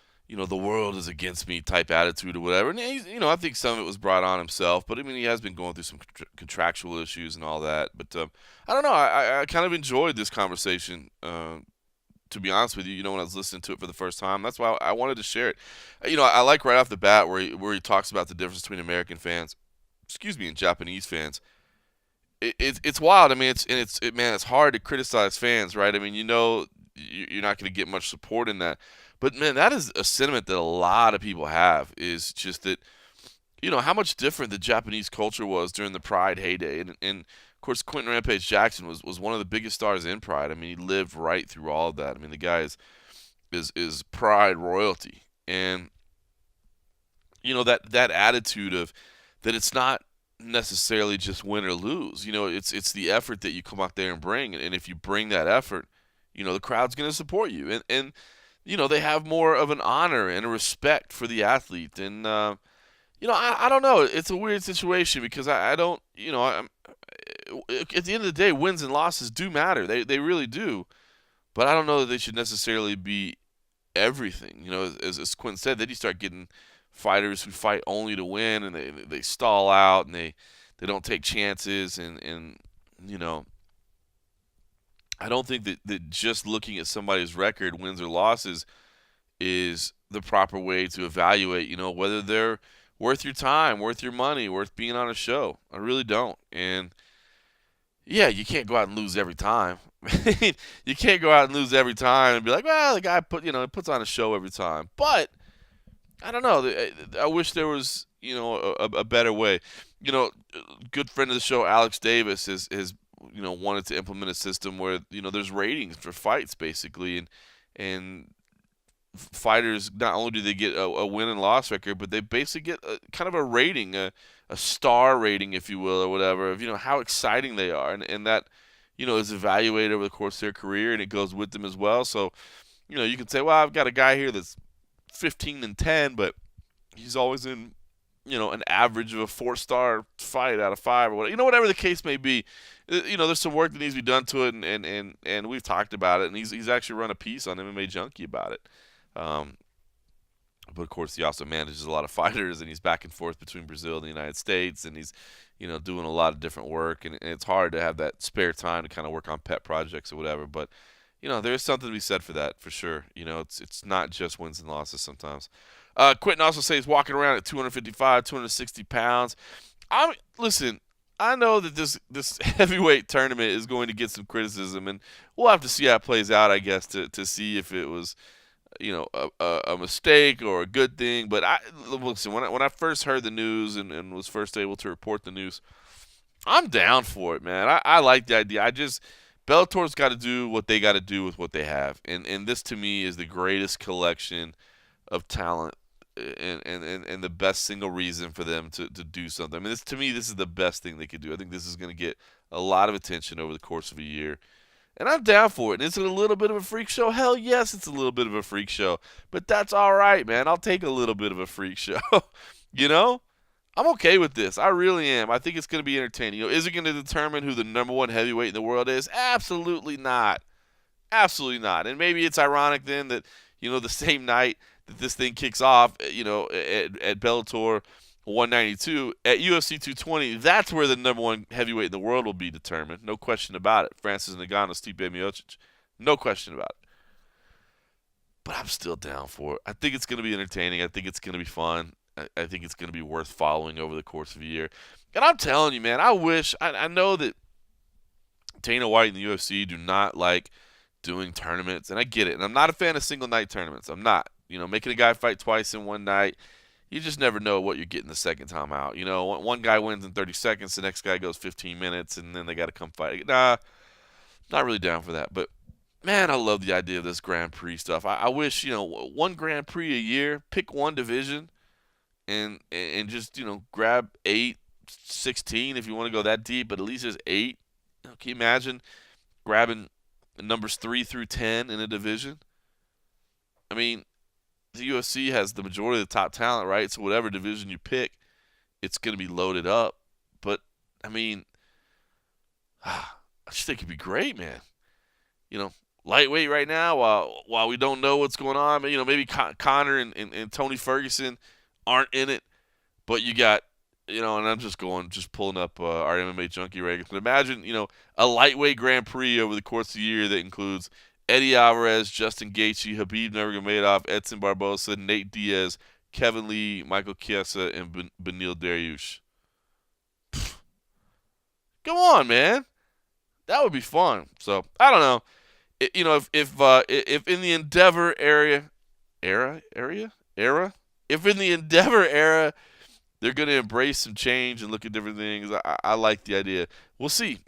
the world is against me type attitude or whatever. And, I think some of it was brought on himself. But, I mean, he has been going through some contractual issues and all that. But I don't know. I kind of enjoyed this conversation, to be honest with you, when I was listening to it for the first time. That's why I wanted to share it. I like right off the bat where he talks about the difference between American fans, and Japanese fans. It's wild. I mean, it's hard to criticize fans, right? I mean, you're not going to get much support in that. But, man, that is a sentiment that a lot of people have, is just that, how much different the Japanese culture was during the Pride heyday. And of course, Quinton Rampage Jackson was one of the biggest stars in Pride. I mean, he lived right through all of that. I mean, the guy is Pride royalty. And, that attitude of that it's not necessarily just win or lose. It's the effort that you come out there and bring. And if you bring that effort, the crowd's going to support you. And they have more of an honor and a respect for the athlete. And, I don't know. It's a weird situation because I don't, at the end of the day, wins and losses do matter. They really do. But I don't know that they should necessarily be everything. As Quinton said, then you start getting fighters who fight only to win, and they stall out, and they don't take chances. And I don't think that just looking at somebody's record, wins or losses, is the proper way to evaluate, whether they're worth your time, worth your money, worth being on a show. I really don't. And, yeah, you can't go out and lose every time. You can't go out and lose every time and be like, well, the guy puts on a show every time. But I don't know. I wish there was, a better way. Good friend of the show, Alex Davis, has wanted to implement a system where, there's ratings for fights, basically. And fighters, not only do they get a win and loss record, but they basically get kind of a rating, a star rating, if you will, or whatever, of, how exciting they are. And that, is evaluated over the course of their career, and it goes with them as well. So, you can say, well, I've got a guy here that's 15-10, but he's always in, an average of a 4-star fight out of 5 or whatever. Whatever the case may be, there's some work that needs to be done to it, and we've talked about it, and he's actually run a piece on MMAjunkie about it. But of course, he also manages a lot of fighters, and he's back and forth between Brazil and the United States, and he's, doing a lot of different work, and it's hard to have that spare time to kind of work on pet projects or whatever. But there's something to be said for that, for sure. It's not just wins and losses sometimes. Quinton also says he's walking around at 255, 260 pounds. Listen, I know that this heavyweight tournament is going to get some criticism, and we'll have to see how it plays out, I guess, to see if it was, a mistake or a good thing. But listen, when I first heard the news and was first able to report the news, I'm down for it, man. I like the idea. Bellator's got to do what they got to do with what they have, and this to me is the greatest collection of talent and the best single reason for them to do something. I mean, to me, this is the best thing they could do. I think this is going to get a lot of attention over the course of a year. And I'm down for it. And is it a little bit of a freak show? Hell yes, it's a little bit of a freak show. But that's all right, man. I'll take a little bit of a freak show. I'm okay with this. I really am. I think it's going to be entertaining. Is it going to determine who the number one heavyweight in the world is? Absolutely not. Absolutely not. And maybe it's ironic then that, the same night that this thing kicks off, at Bellator 192, at UFC 220, that's where the number one heavyweight in the world will be determined. No question about it. Francis Ngannou, Stipe Miocic. No question about it. But I'm still down for it. I think it's going to be entertaining. I think it's going to be fun. I think it's going to be worth following over the course of a year. And I'm telling you, man, I know that Dana White and the UFC do not like doing tournaments, and I get it. And I'm not a fan of single-night tournaments. I'm not. Making a guy fight twice in one night, you just never know what you're getting the second time out. One guy wins in 30 seconds, the next guy goes 15 minutes, and then they got to come fight. Nah, not really down for that. But, man, I love the idea of this Grand Prix stuff. I wish, one Grand Prix a year, pick one division, and just, grab 8, 16 if you want to go that deep, but at least there's 8. Can you imagine grabbing numbers 3 through 10 in a division? I mean, the UFC has the majority of the top talent, right? So whatever division you pick, it's going to be loaded up. But, I mean, I just think it'd be great, man. Lightweight right now, while we don't know what's going on, maybe Conor and Tony Ferguson aren't in it, but you got, and I'm just pulling up our MMAjunkie rankings. But imagine, a lightweight Grand Prix over the course of the year that includes Eddie Alvarez, Justin Gaethje, Khabib Nurmagomedov, Edson Barboza, Nate Diaz, Kevin Lee, Michael Chiesa, and Beneil Dariush. Come on, man. That would be fun. So, I don't know. If in the Endeavor era, if in the Endeavor era, they're going to embrace some change and look at different things, I like the idea. We'll see.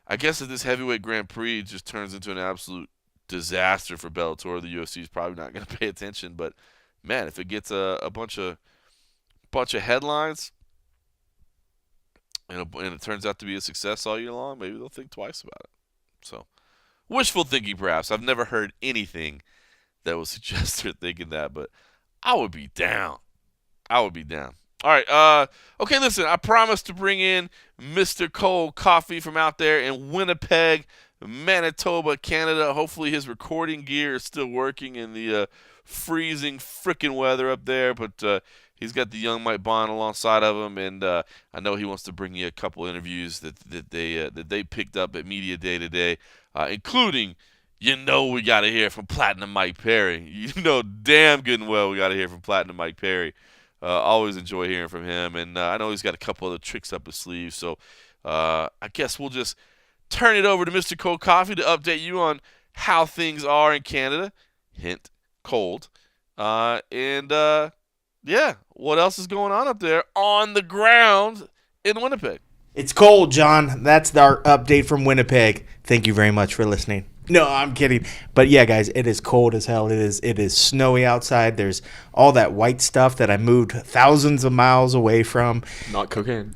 I guess if this heavyweight Grand Prix just turns into an absolute disaster for Bellator, the UFC is probably not going to pay attention. But, man, if it gets a bunch of headlines and it turns out to be a success all year long, maybe they'll think twice about it. So, wishful thinking, perhaps. I've never heard anything that would suggest they're thinking that, but I would be down. All right. Okay, listen, I promised to bring in Mr. Cold Coffee from out there in Winnipeg, Manitoba, Canada. Hopefully his recording gear is still working in the freezing frickin' weather up there, but he's got the young Mike Bohn alongside of him, and I know he wants to bring you a couple interviews that they picked up at Media Day today, including, we got to hear from Platinum Mike Perry. Damn good and well we got to hear from Platinum Mike Perry. Always enjoy hearing from him, and I know he's got a couple other tricks up his sleeve, so I guess we'll just turn it over to Mr. Cold Coffee to update you on how things are in Canada. Hint, cold. Yeah, what else is going on up there on the ground in Winnipeg? It's cold, John. That's our update from Winnipeg. Thank you very much for listening. No, I'm kidding. But yeah, guys, it is cold as hell. It is snowy outside. There's all that white stuff that I moved thousands of miles away from. Not cocaine.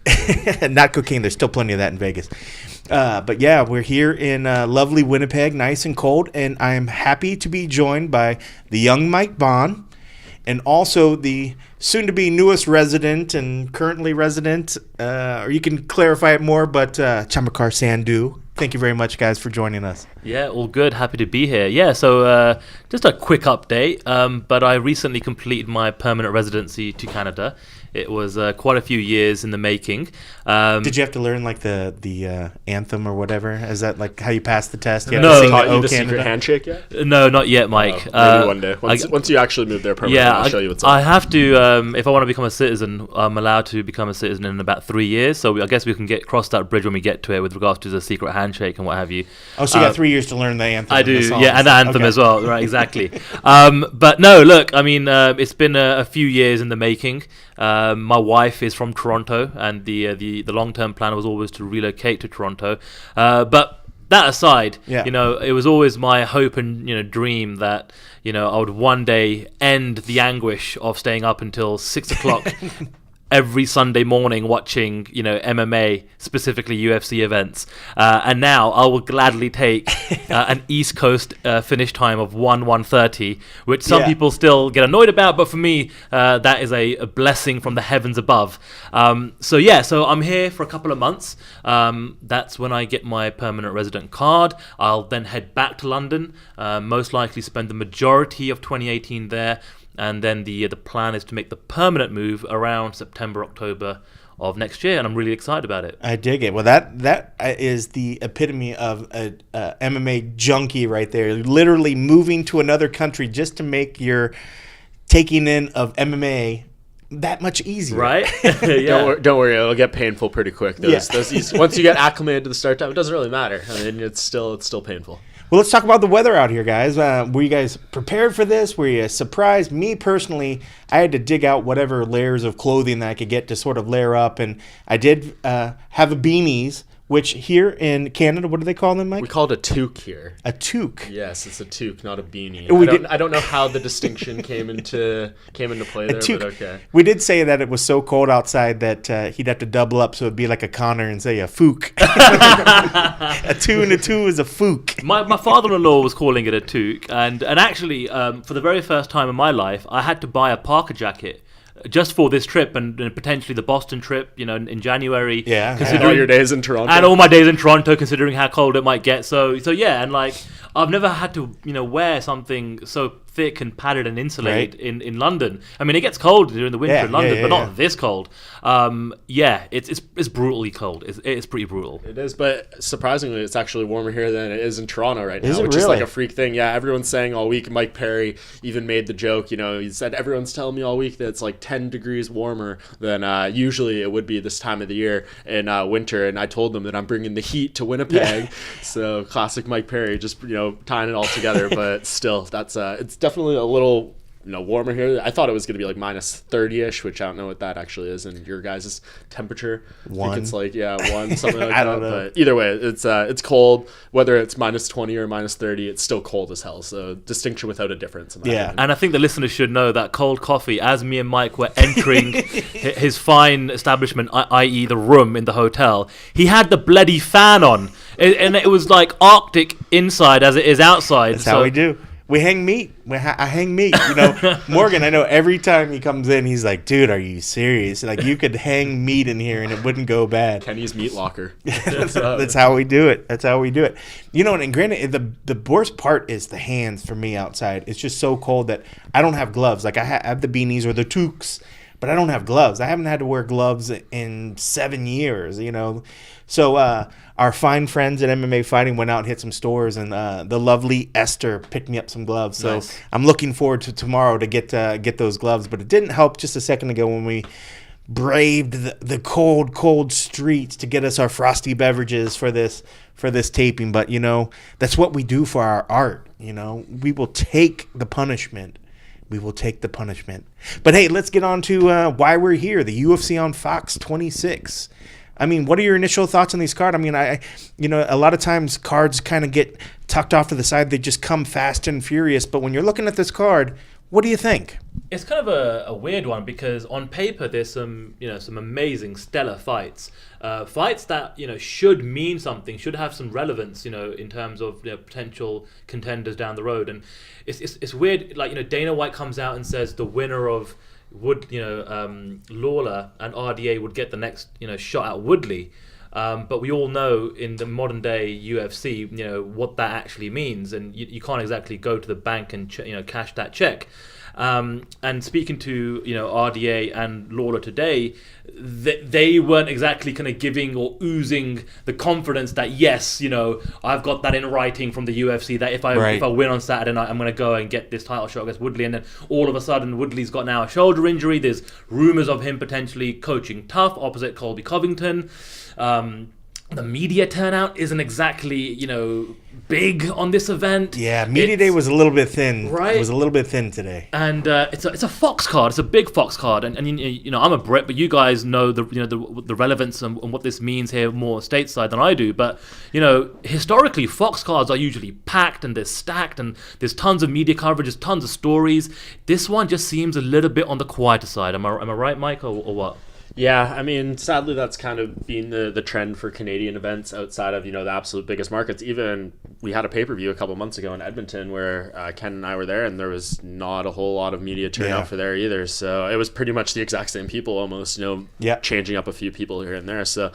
Not cocaine. There's still plenty of that in Vegas. But yeah, we're here in lovely Winnipeg, nice and cold, and I'm happy to be joined by the young Mike Bohn and also the soon-to-be newest resident and currently resident, or you can clarify it more, but Chamatkar Sandhu. Thank you very much, guys, for joining us. Yeah, all good. Happy to be here. Yeah, so just a quick update, but I recently completed my permanent residency to Canada. It was quite a few years in the making. Did you have to learn like the anthem or whatever? Is that like how you pass the test? You No. to sing Taught you "O the Canada"? secret handshake yet? No, not yet, Mike. Maybe one day. Once you actually move there permanently, I'll show you what's up. I have to, if I want to become a citizen, I'm allowed to become a citizen in about 3 years. So I guess we can cross that bridge when we get to it with regards to the secret handshake and what have you. Oh, so you got 3 years to learn the anthem. I and do, the songs. yeah, and the anthem Okay. as well, right? Exactly. But no, look, I mean, it's been a few years in the making. My wife is from Toronto, and the long-term plan was always to relocate to Toronto. But that aside, Yeah. it was always my hope and dream that I would one day end the anguish of staying up until 6 o'clock. Every Sunday morning watching, MMA, specifically UFC events. And now I will gladly take an East Coast finish time of 1:30, which some people still get annoyed about, but for me, that is a blessing from the heavens above. So I'm here for a couple of months. That's when I get my permanent resident card. I'll then head back to London, most likely spend the majority of 2018 there. And then the plan is to make the permanent move around September, October of next year, and I'm really excited about it. I dig it. Well, that is the epitome of a MMA junkie right there. Literally moving to another country just to make your taking in of MMA that much easier. Right? Yeah. Don't worry, it'll get painful pretty quick. Once you get acclimated to the start time, it doesn't really matter. I mean, it's still painful. Well, let's talk about the weather out here, guys. Were you guys prepared for this? Were you surprised? Me personally, I had to dig out whatever layers of clothing that I could get to sort of layer up, and I did have beanies which here in Canada, what do they call them, Mike? We call it a toque here. A toque. Yes, it's a toque, not a beanie. We I don't know how the distinction came into play there, but okay. We did say that it was so cold outside that he'd have to double up, so it'd be like a Connor and say a fook. A 2 and a 2 is a fook. My father-in-law was calling it a toque, and actually, for the very first time in my life, I had to buy a Parker jacket just for this trip and potentially the Boston trip, in January. Yeah. And all your days in Toronto. And all my days in Toronto, considering how cold it might get. So yeah, and like I've never had to, wear something so thick and padded and insulated in London. I mean, it gets cold during the winter in London, but not this cold. It's brutally cold. It's pretty brutal. It is, but surprisingly, it's actually warmer here than it is in Toronto right now, is which is like a freak thing. Yeah, everyone's saying all week. Mike Perry even made the joke. He said everyone's telling me all week that it's like 10 degrees warmer than usually it would be this time of the year in winter. And I told them that I'm bringing the heat to Winnipeg. Yeah. So classic Mike Perry, just tying it all together. But still, that's it's definitely a little warmer here. I thought it was going to be like minus 30-ish, which I don't know what that actually is in your guys' temperature. One. I think it's like 1, something like I that. don't know. But either way, it's cold. Whether it's minus 20 or minus 30, it's still cold as hell. So distinction without a difference. And I think the listeners should know that cold coffee, as me and Mike were entering his fine establishment, i.e. the room in the hotel, he had the bloody fan on. And it was like Arctic inside as it is outside. That's how we do. We hang meat. I hang meat. Morgan, I know every time he comes in, he's like, dude, are you serious? Like, you could hang meat in here and it wouldn't go bad. Kenny's meat locker. That's how we do it. And granted, the worst part is the hands for me outside. It's just so cold that I don't have gloves. Like, I have the beanies or the toques, but I don't have gloves. I haven't had to wear gloves in 7 years, So our fine friends at MMA Fighting went out and hit some stores, and the lovely Esther picked me up some gloves. So nice. I'm looking forward to tomorrow to get those gloves. But it didn't help just a second ago when we braved the cold streets to get us our frosty beverages for this taping. But that's what we do for our art. We will take the punishment. But hey, let's get on to why we're here. The UFC on Fox 26. I mean, what are your initial thoughts on these cards? I mean, a lot of times cards kind of get tucked off to the side. They just come fast and furious. But when you're looking at this card, what do you think? It's kind of a weird one because on paper there's some amazing stellar fights. Fights that should mean something, should have some relevance, in terms of potential contenders down the road. And it's weird. Like Dana White comes out and says the winner of Lawler and RDA would get the next shot at Woodley, but we all know in the modern day UFC what that actually means, and you can't exactly go to the bank and cash that check. And speaking to RDA and Lawler today, they weren't exactly kind of giving or oozing the confidence that yes, I've got that in writing from the UFC that if I win on Saturday night, I'm going to go and get this title shot against Woodley. And then all of a sudden, Woodley's got now a shoulder injury. There's rumors of him potentially coaching tough opposite Colby Covington. The media turnout isn't exactly, big on this event. Yeah, media day was a little bit thin. Right? It was a little bit thin today. And it's a Fox card. It's a big Fox card. And I'm a Brit, but you guys know the relevance and what this means here more stateside than I do. But historically, Fox cards are usually packed and they're stacked and there's tons of media coverage, there's tons of stories. This one just seems a little bit on the quieter side. Am I right, Mike, or what? Yeah, I mean, sadly, that's kind of been the trend for Canadian events outside of, the absolute biggest markets. Even we had a pay-per-view a couple months ago in Edmonton where Ken and I were there, and there was not a whole lot of media turnout for there either. So it was pretty much the exact same people almost, changing up a few people here and there. So,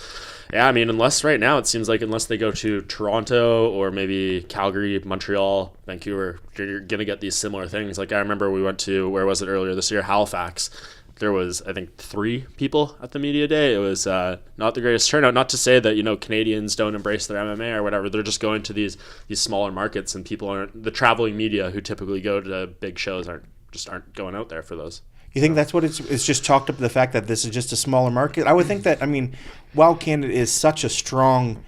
yeah, I mean, unless right now it seems like unless they go to Toronto or maybe Calgary, Montreal, Vancouver, you're going to get these similar things. Like I remember we went to, where was it earlier this year, Halifax. There was, I think, 3 people at the media day. It was not the greatest turnout. Not to say that, Canadians don't embrace their MMA or whatever. They're just going to these smaller markets, and people aren't, the traveling media who typically go to big shows aren't going out there for those. You think that's what it's just chalked up to the fact that this is just a smaller market? I would think that, while Canada is such a strong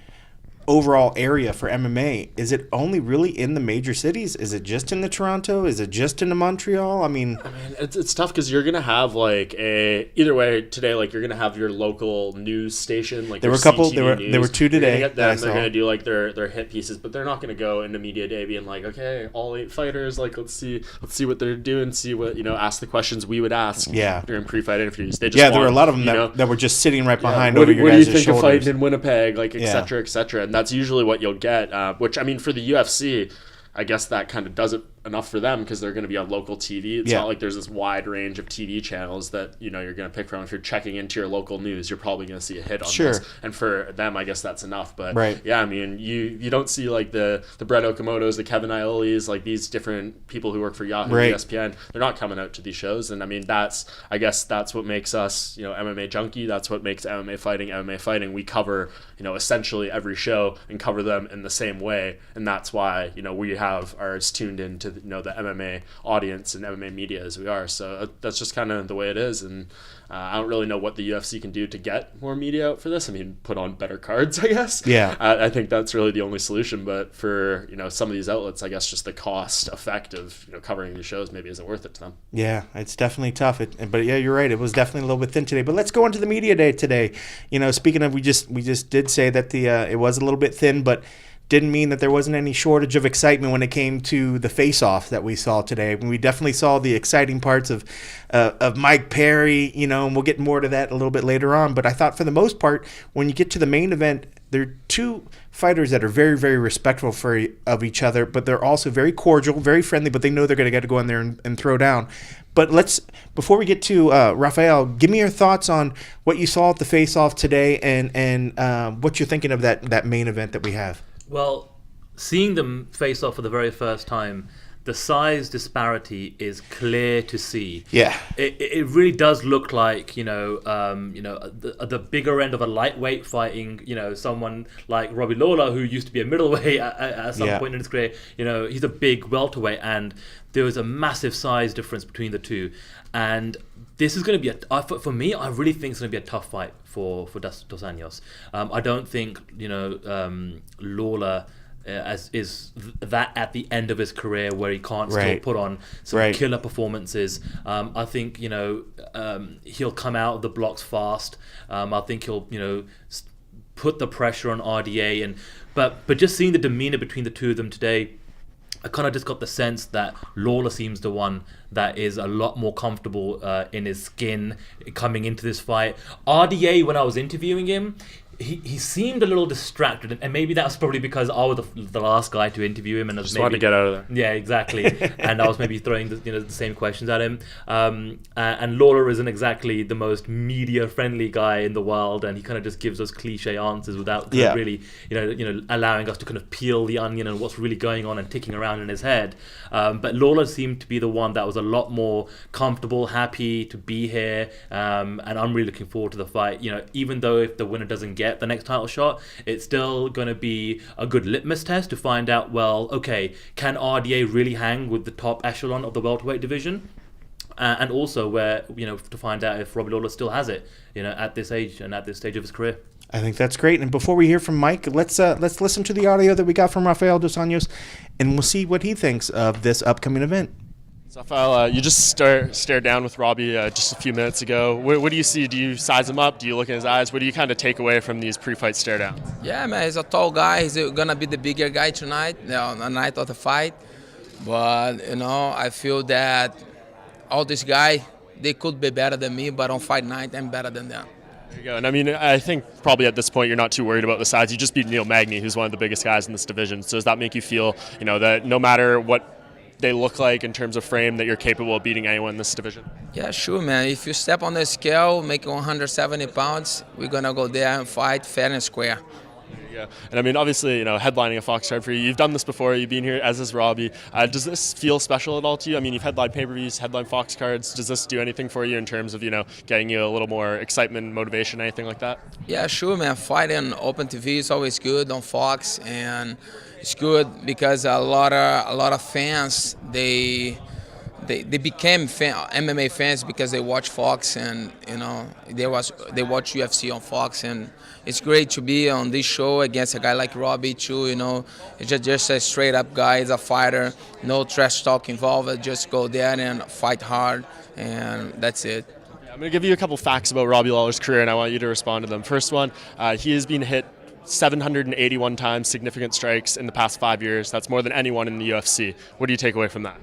overall area for MMA, is it only really in the major cities? Is it just in the Toronto? Is it just in the Montreal? I mean, it's tough because you're gonna have like either way today. Like you're gonna have your local news station. Like there were a couple. There were two today. They're gonna do like their hit pieces, but they're not gonna go into media day being like, okay, all 8 fighters. Like let's see what they're doing. See what ask the questions we would ask. During pre-fight interviews. They just there were a lot of them that were just sitting right behind over your guys' shoulders. What do you think of fighting in Winnipeg? Like et cetera, et cetera. And that's usually what you'll get. Which I mean, for the UFC, I guess that kind of does it enough for them because they're going to be on local TV. It's not like there's this wide range of TV channels that you're going to pick from. If you're checking into your local news, you're probably going to see a hit on this. And for them, I guess that's enough. But I mean, you don't see like the Brett Okamotos, the Kevin Iolis, like these different people who work for Yahoo, ESPN. They're not coming out to these shows, and I mean I guess that's what makes us MMAjunkie. That's what makes MMA fighting. We cover essentially every show and cover them in the same way, and that's why we have ours tuned into the MMA audience and MMA media as we are. So that's just kind of the way it is. And I don't really know what the UFC can do to get more media out for this. I mean, put on better cards, I guess. I think that's really the only solution. But for some of these outlets, I guess just the cost effect of covering these shows maybe isn't worth it to them. Yeah, it's definitely tough. But yeah, you're right. It was definitely a little bit thin today. But let's go into the media day today. Speaking of, we just did say that it was a little bit thin, but didn't mean that there wasn't any shortage of excitement when it came to the face-off that we saw today. We definitely saw the exciting parts of Mike Perry, and we'll get more to that a little bit later on. But I thought for the most part, when you get to the main event, there are two fighters that are very, very respectful of each other, but they're also very cordial, very friendly, but they know they're going to get to go in there and throw down. But before we get to Rafael, give me your thoughts on what you saw at the face-off today and what you're thinking of that main event that we have. Well, seeing them face off for the very first time, the size disparity is clear to see. Yeah, it really does look like the bigger end of a lightweight fighting someone like Robbie Lawler, who used to be a middleweight at some point in his career. He's a big welterweight, and there was a massive size difference between the two. And this is going to be for me. I really think it's going to be a tough fight for Dos Anjos. I don't think Lawler is that at the end of his career where he can't still put on some killer performances. I think he'll come out of the blocks fast. I think he'll put the pressure on RDA but just seeing the demeanor between the two of them today, I kind of just got the sense that Lawler seems the one that is a lot more comfortable in his skin coming into this fight. RDA, when I was interviewing him, he seemed a little distracted, and maybe that's probably because I was the last guy to interview him, and I just wanted to get out of there. Yeah, exactly. And I was maybe throwing the same questions at him. And Lawler isn't exactly the most media friendly guy in the world, and he kind of just gives us cliche answers without really allowing us to kind of peel the onion and what's really going on and ticking around in his head. But Lawler seemed to be the one that was a lot more comfortable, happy to be here, and I'm really looking forward to the fight. Even though if the winner doesn't get the next title shot, it's still going to be a good litmus test to find out, well, okay, can RDA really hang with the top echelon of the welterweight division? And also to find out if Robbie Lawler still has it, at this age and at this stage of his career. I think that's great. And before we hear from Mike, let's listen to the audio that we got from Rafael Dos Anjos, and we'll see what he thinks of this upcoming event. So, Rafael, you just stared down with Robbie just a few minutes ago. What do you see? Do you size him up? Do you look in his eyes? What do you kind of take away from these pre-fight stare downs? Yeah, man, he's a tall guy. He's going to be the bigger guy tonight, on the night of the fight. But, I feel that all these guys, they could be better than me, but on fight night, I'm better than them. There you go. And I mean, I think probably at this point you're not too worried about the size. You just beat Neil Magny, who's one of the biggest guys in this division. So does that make you feel, that no matter what they look like in terms of frame, that you're capable of beating anyone in this division? Yeah, sure, man. If you step on the scale, make 170 pounds, we're going to go there and fight fair and square. Yeah, and I mean, obviously, headlining a Fox card for you. You've done this before. You've been here, as has Robbie. Does this feel special at all to you? I mean, you've headlined pay-per-views, headlined Fox cards. Does this do anything for you in terms of, getting you a little more excitement, motivation, anything like that? Yeah, sure, man. Fighting open TV is always good on Fox, and it's good because a lot of fans, they they became MMA fans because they watch Fox, and they watch UFC on Fox, and it's great to be on this show against a guy like Robbie too. He's just a straight up guy. He's a fighter, no trash talk involved. Just go there and fight hard, and that's it. I'm going to give you a couple facts about Robbie Lawler's career, and I want you to respond to them. First one, he has been hit 781 times, significant strikes in the past 5 years. That's more than anyone in the UFC. What do you take away from that?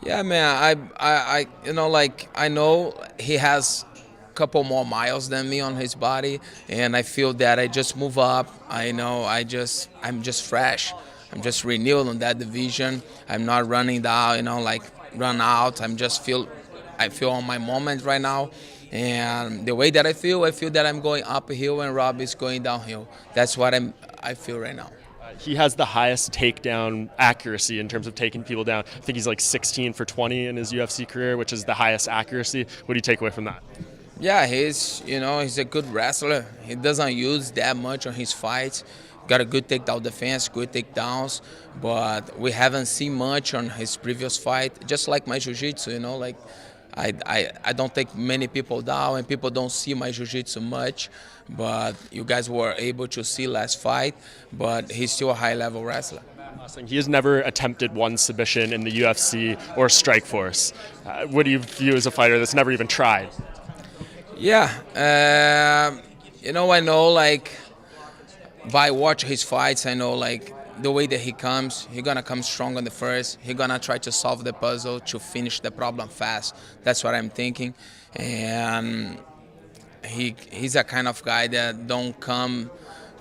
Yeah, man, I know he has a couple more miles than me on his body, and I feel that I just move up. I'm just fresh. I'm just renewed on that division. I'm not running down, run out. I feel on my moment right now. And the way that I feel that I'm going uphill and Robbie's going downhill. That's what I feel right now. He has the highest takedown accuracy in terms of taking people down. I think he's like 16 for 20 in his UFC career, which is the highest accuracy. What do you take away from that? Yeah, he's a good wrestler. He doesn't use that much on his fights. Got a good takedown defense, good takedowns, but we haven't seen much on his previous fight. Just like my jiu-jitsu, I don't take many people down, and people don't see my jiu-jitsu much, but you guys were able to see last fight, but he's still a high-level wrestler. He has never attempted one submission in the UFC or Strikeforce. What do you view as a fighter that's never even tried? Yeah, I know, by watching his fights, I know, the way that he comes, he's gonna come strong on the first. He's gonna try to solve the puzzle to finish the problem fast. That's what I'm thinking. And he's a kind of guy that don't come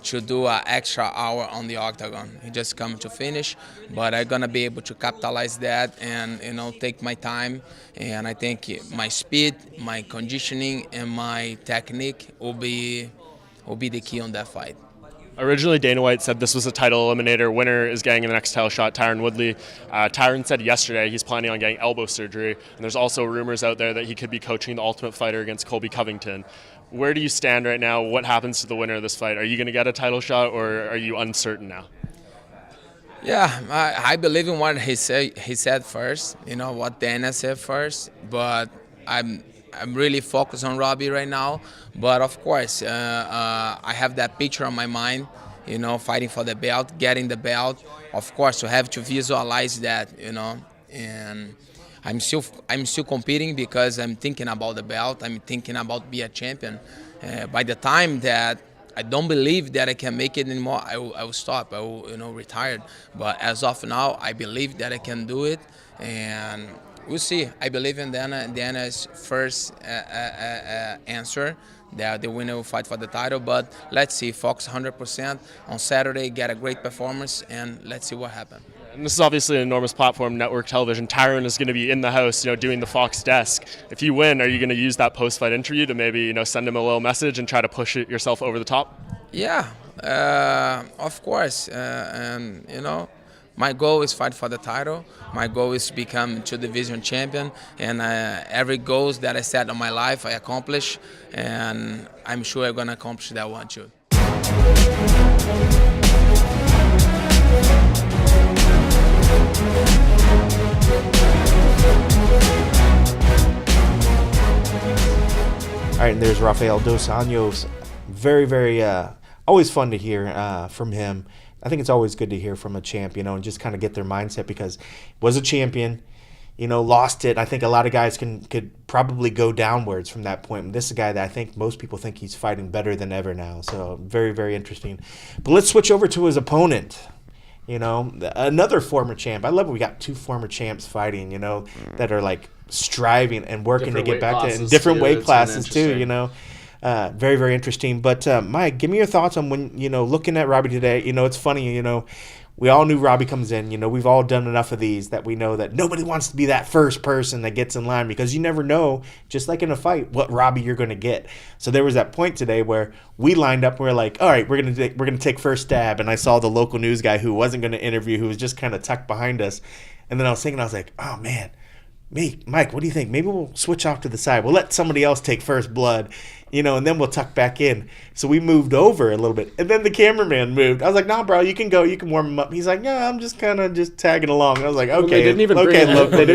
to do an extra hour on the octagon. He just come to finish. But I'm gonna be able to capitalize that and take my time. And I think my speed, my conditioning, and my technique will be the key on that fight. Originally, Dana White said this was a title eliminator. Winner is getting the next title shot, Tyron Woodley. Tyron said yesterday he's planning on getting elbow surgery. And there's also rumors out there that he could be coaching the Ultimate Fighter against Colby Covington. Where do you stand right now? What happens to the winner of this fight? Are you going to get a title shot, or are you uncertain now? Yeah, I believe in what he said first, what Dana said first. But I'm really focused on Robbie right now, but of course, I have that picture on my mind, fighting for the belt, getting the belt. Of course, you have to visualize that, and I'm still competing because I'm thinking about the belt. I'm thinking about being a champion. By the time that I don't believe that I can make it anymore, I will stop. I will, retire. But as of now, I believe that I can do it, and we'll see. I believe in Dana's first answer that the winner will fight for the title, but let's see. Fox 100% on Saturday, get a great performance, and let's see what happens. And this is obviously an enormous platform, network television. Tyron is going to be in the house, doing the Fox desk. If you win, are you going to use that post-fight interview to maybe, send him a little message and try to push it yourself over the top? Yeah, of course. And my goal is fight for the title. My goal is to become two-division champion, and every goal that I set on my life, I accomplish, and I'm sure I'm going to accomplish that one too. All right, and there's Rafael dos Anjos. Very, very, always fun to hear from him. I think it's always good to hear from a champ, and just kind of get their mindset, because was a champion, lost it. I think a lot of guys could probably go downwards from that point. This is a guy that I think most people think he's fighting better than ever now. So very, very interesting. But let's switch over to his opponent. Another former champ. I love when we got two former champs fighting, that are striving and working different to get back to in different weight classes too, Very, very interesting. But Mike, give me your thoughts on when, looking at Robbie today. It's funny, we all knew Robbie comes in. We've all done enough of these that we know that nobody wants to be that first person that gets in line, because you never know, just like in a fight, what Robbie you're going to get. So there was that point today where we lined up and we're like, all right, we're going to take first stab. And I saw the local news guy who wasn't going to interview, who was just kind of tucked behind us. And then I was thinking, I was like, oh man, Mike, what do you think? Maybe we'll switch off to the side. We'll let somebody else take first blood, and then we'll tuck back in. So we moved over a little bit, and then the cameraman moved. I was like, "No, bro, you can go. You can warm him up." He's like, "Yeah, I'm just kind of just tagging along." I was like, "Okay." Well, they didn't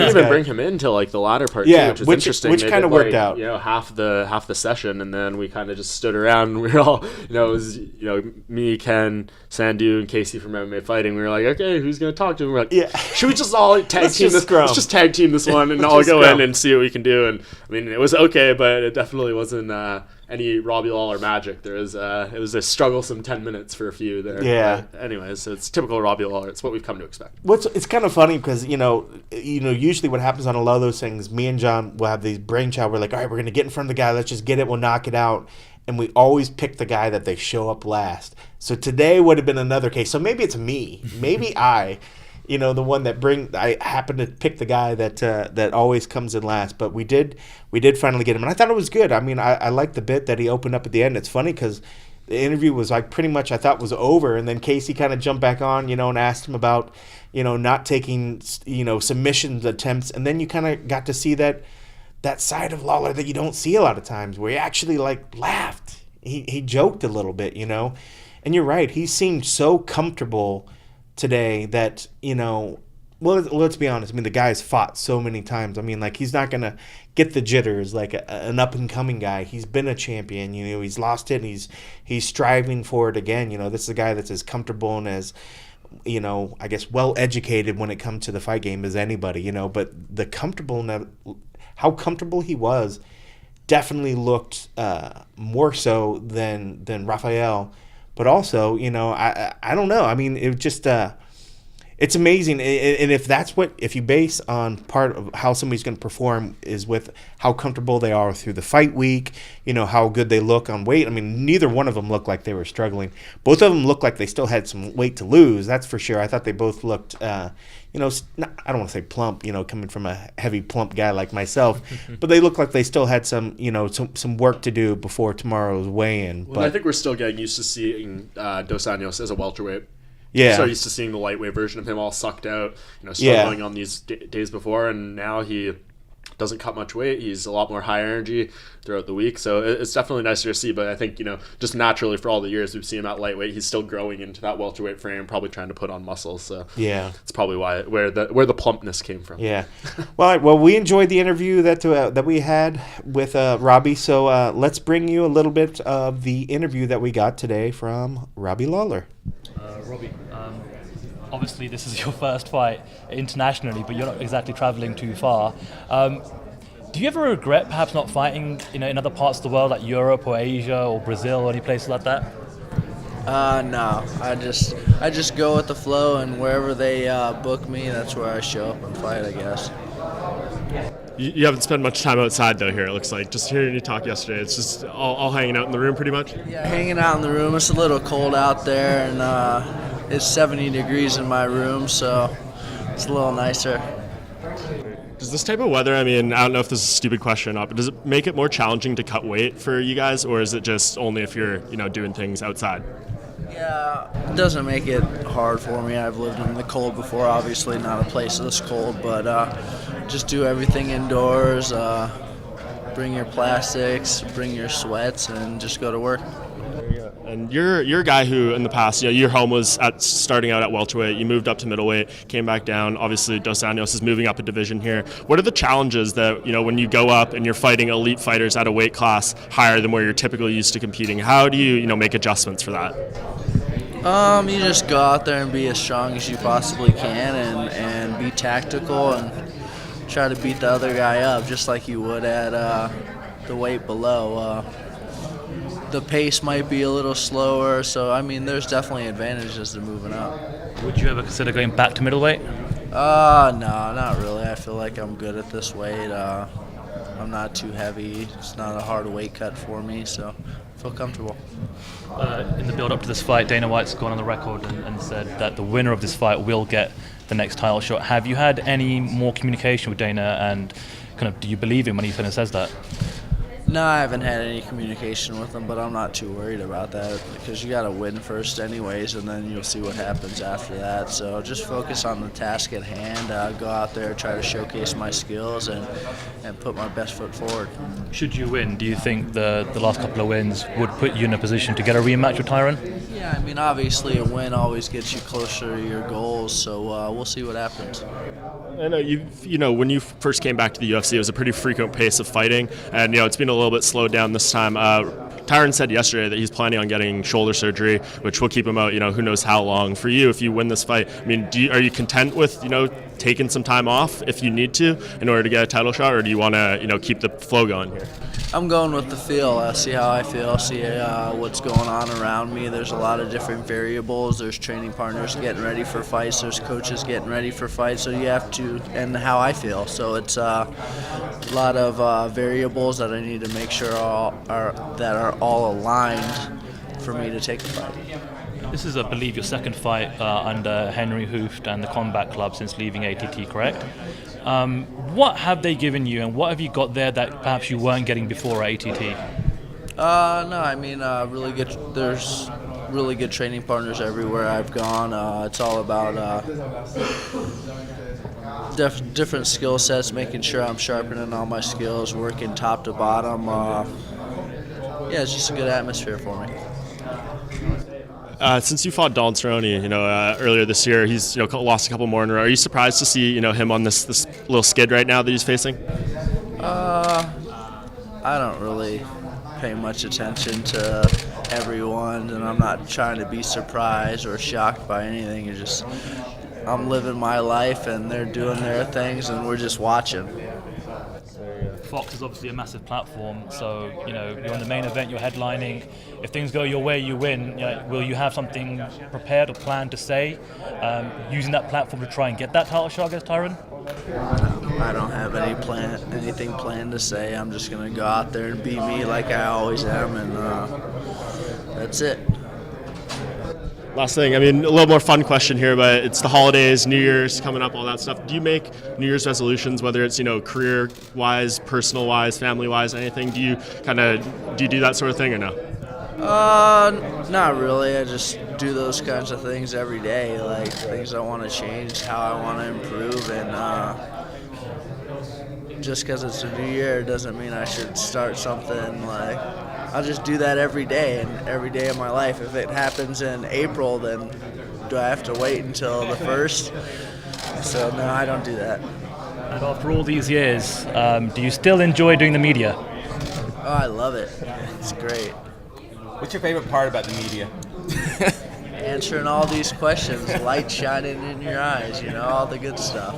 even bring him in till like the latter part, too, which is interesting. Which kind of worked out. Half the session, and then we kind of just stood around. And we were all, it was me, Ken, Sandhu, and Casey from MMA Fighting. We were like, "Okay, who's gonna talk to him?" We're like, should we just all tag team this? Let's just tag team this one, and all go in and see what we can do. And I mean, it was okay, but it definitely wasn't any Robbie Lawler magic. It was a strugglesome 10 minutes for a few there. Yeah. But anyways, it's typical Robbie Lawler. It's what we've come to expect. It's kind of funny because usually what happens on a lot of those things, me and John will have these brainchild. We're like, all right, we're gonna get in front of the guy. Let's just get it. We'll knock it out. And we always pick the guy that they show up last. So today would have been another case. So maybe it's me. Maybe the one that I happen to pick the guy that always comes in last. But we did finally get him, and I thought it was good. I mean, I liked the bit that he opened up at the end. It's funny because the interview was like pretty much I thought was over, and then Casey kind of jumped back on, and asked him about not taking submission attempts, and then you kind of got to see that side of Lawler that you don't see a lot of times, where he actually like laughed. He joked a little bit, and you're right. He seemed so comfortable today that let's be honest. I mean, the guy's fought so many times. I mean, like, he's not gonna get the jitters like an up and coming guy. He's been a champion. He's lost it, and he's striving for it again. This is a guy that's as comfortable and as I guess well educated when it comes to the fight game as anybody. But how comfortable he was definitely looked more so than Rafael. But also, I don't know. I mean, it just it's amazing. And if you base on part of how somebody's going to perform is with how comfortable they are through the fight week, how good they look on weight. I mean, neither one of them looked like they were struggling. Both of them looked like they still had some weight to lose. That's for sure. I thought they both looked, I don't want to say plump, coming from a heavy plump guy like myself, but they looked like they still had some work to do before tomorrow's weigh-in. Well, I think we're still getting used to seeing Dos Anjos as a welterweight. Yeah. So used to seeing the lightweight version of him all sucked out, struggling on these days before, and now he doesn't cut much weight. He's a lot more high energy throughout the week, so it's definitely nicer to see. But I think just naturally for all the years we've seen him at lightweight, he's still growing into that welterweight frame, probably trying to put on muscles. So yeah, it's probably where the plumpness came from. Yeah. Well, we enjoyed the interview that we had with Robbie. So let's bring you a little bit of the interview that we got today from Robbie Lawler. Robbie, obviously this is your first fight internationally, but you're not exactly traveling too far. Do you ever regret perhaps not fighting in other parts of the world, like Europe or Asia or Brazil or any places like that? No, I just go with the flow, and wherever they book me, that's where I show up and fight, I guess. You haven't spent much time outside, though, here, it looks like. Just hearing you talk yesterday, it's just all hanging out in the room pretty much? Yeah, hanging out in the room. It's a little cold out there, and it's 70 degrees in my room, so it's a little nicer. Does this type of weather, I mean, I don't know if this is a stupid question or not, but does it make it more challenging to cut weight for you guys, or is it just only if you're, doing things outside? Yeah, it doesn't make it hard for me. I've lived in the cold before, obviously not a place this cold, but just do everything indoors, bring your plastics, bring your sweats, and just go to work. And you're a guy who, in the past, your home was starting out at welterweight. You moved up to middleweight, came back down. Obviously, Dos Anjos is moving up a division here. What are the challenges that when you go up and you're fighting elite fighters at a weight class higher than where you're typically used to competing? How do you make adjustments for that? You just go out there and be as strong as you possibly can, and be tactical and try to beat the other guy up just like you would at the weight below. The pace might be a little slower, so there's definitely advantages to moving up. Would you ever consider going back to middleweight? No, not really. I feel like I'm good at this weight. I'm not too heavy. It's not a hard weight cut for me, so I feel comfortable. In the build-up to this fight, Dana White's gone on the record and said that the winner of this fight will get the next title shot. Have you had any more communication with Dana, and kind of do you believe him when he kind of says that? No, I haven't had any communication with him, but I'm not too worried about that because you got to win first anyways, and then you'll see what happens after that. So just focus on the task at hand, go out there, try to showcase my skills, and put my best foot forward. Should you win, do you think the last couple of wins would put you in a position to get a rematch with Tyron? Yeah, I mean, obviously a win always gets you closer to your goals, so we'll see what happens. I know when you first came back to the UFC, it was a pretty frequent pace of fighting, and it's been a little bit slowed down this time. Tyron said yesterday that he's planning on getting shoulder surgery, which will keep him out, who knows how long. For you, if you win this fight, I mean, are you content with, taking some time off if you need to in order to get a title shot, or do you want to, keep the flow going here? I'm going with the feel. See how I feel, see what's going on around me. There's a lot of different variables. There's training partners getting ready for fights. There's coaches getting ready for fights. So you have to, and how I feel. So it's a lot of variables that I need to make sure are all aligned for me to take a fight. This is, I believe, your second fight under Henry Hooft and the Combat Club since leaving ATT, correct? What have they given you, and what have you got there that perhaps you weren't getting before at ATT? No, I mean, really good. There's really good training partners everywhere I've gone. It's all about different skill sets, making sure I'm sharpening all my skills, working top to bottom. Yeah, it's just a good atmosphere for me. Since you fought Don Cerrone, earlier this year, he's lost a couple more in a row. Are you surprised to see him on this little skid right now that he's facing? I don't really pay much attention to everyone, and I'm not trying to be surprised or shocked by anything. I'm living my life, and they're doing their things, and we're just watching. Fox is obviously a massive platform, so you're in the main event, you're headlining. If things go your way, you win. Will you have something prepared or planned to say, using that platform to try and get that title shot against Tyron? I don't have anything planned to say. I'm just gonna go out there and be me like I always am, and that's it. Last thing, I mean, a little more fun question here, but it's the holidays, New Year's coming up, all that stuff. Do you make New Year's resolutions, whether it's, career-wise, personal-wise, family-wise, anything? Do you do that sort of thing or no? Not really. I just do those kinds of things every day, like things I want to change, how I want to improve, and just because it's a new year doesn't mean I should start something like. I'll just do that every day and every day of my life. If it happens in April, then do I have to wait until the 1st? So no, I don't do that. And after all these years, do you still enjoy doing the media? Oh, I love it. It's great. What's your favorite part about the media? Answering all these questions, light shining in your eyes, all the good stuff.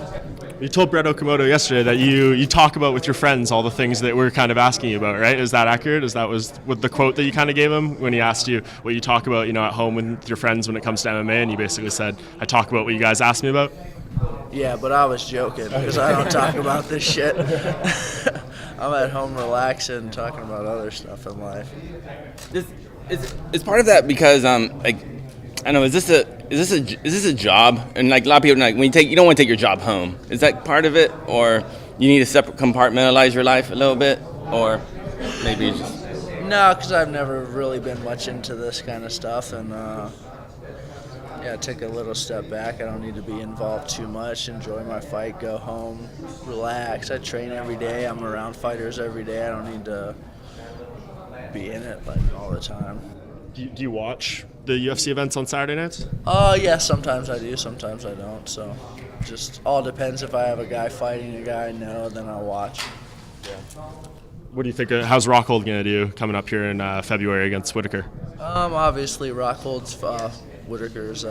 You told Brett Okamoto yesterday that you talk about with your friends all the things that we're kind of asking you about, right? Is that accurate? Was the quote that you kind of gave him when he asked you what you talk about, at home with your friends when it comes to MMA, and you basically said, I talk about what you guys asked me about? Yeah, but I was joking because I don't talk about this shit. I'm at home relaxing, talking about other stuff in life. Is part of that because I know, is this a job? And like a lot of people, when you don't want to take your job home. Is that part of it, or you need to compartmentalize your life a little bit, or maybe you just? No, because I've never really been much into this kind of stuff, and take a little step back. I don't need to be involved too much. Enjoy my fight, go home, relax. I train every day. I'm around fighters every day. I don't need to be in it all the time. Do you watch the UFC events on Saturday nights? Yeah, sometimes I do, sometimes I don't. So just all depends. If I have a guy fighting a guy I know, then I'll watch. Yeah. What do you think? How's Rockhold going to do coming up here in February against Whitaker? Obviously, Rockhold's Whitaker's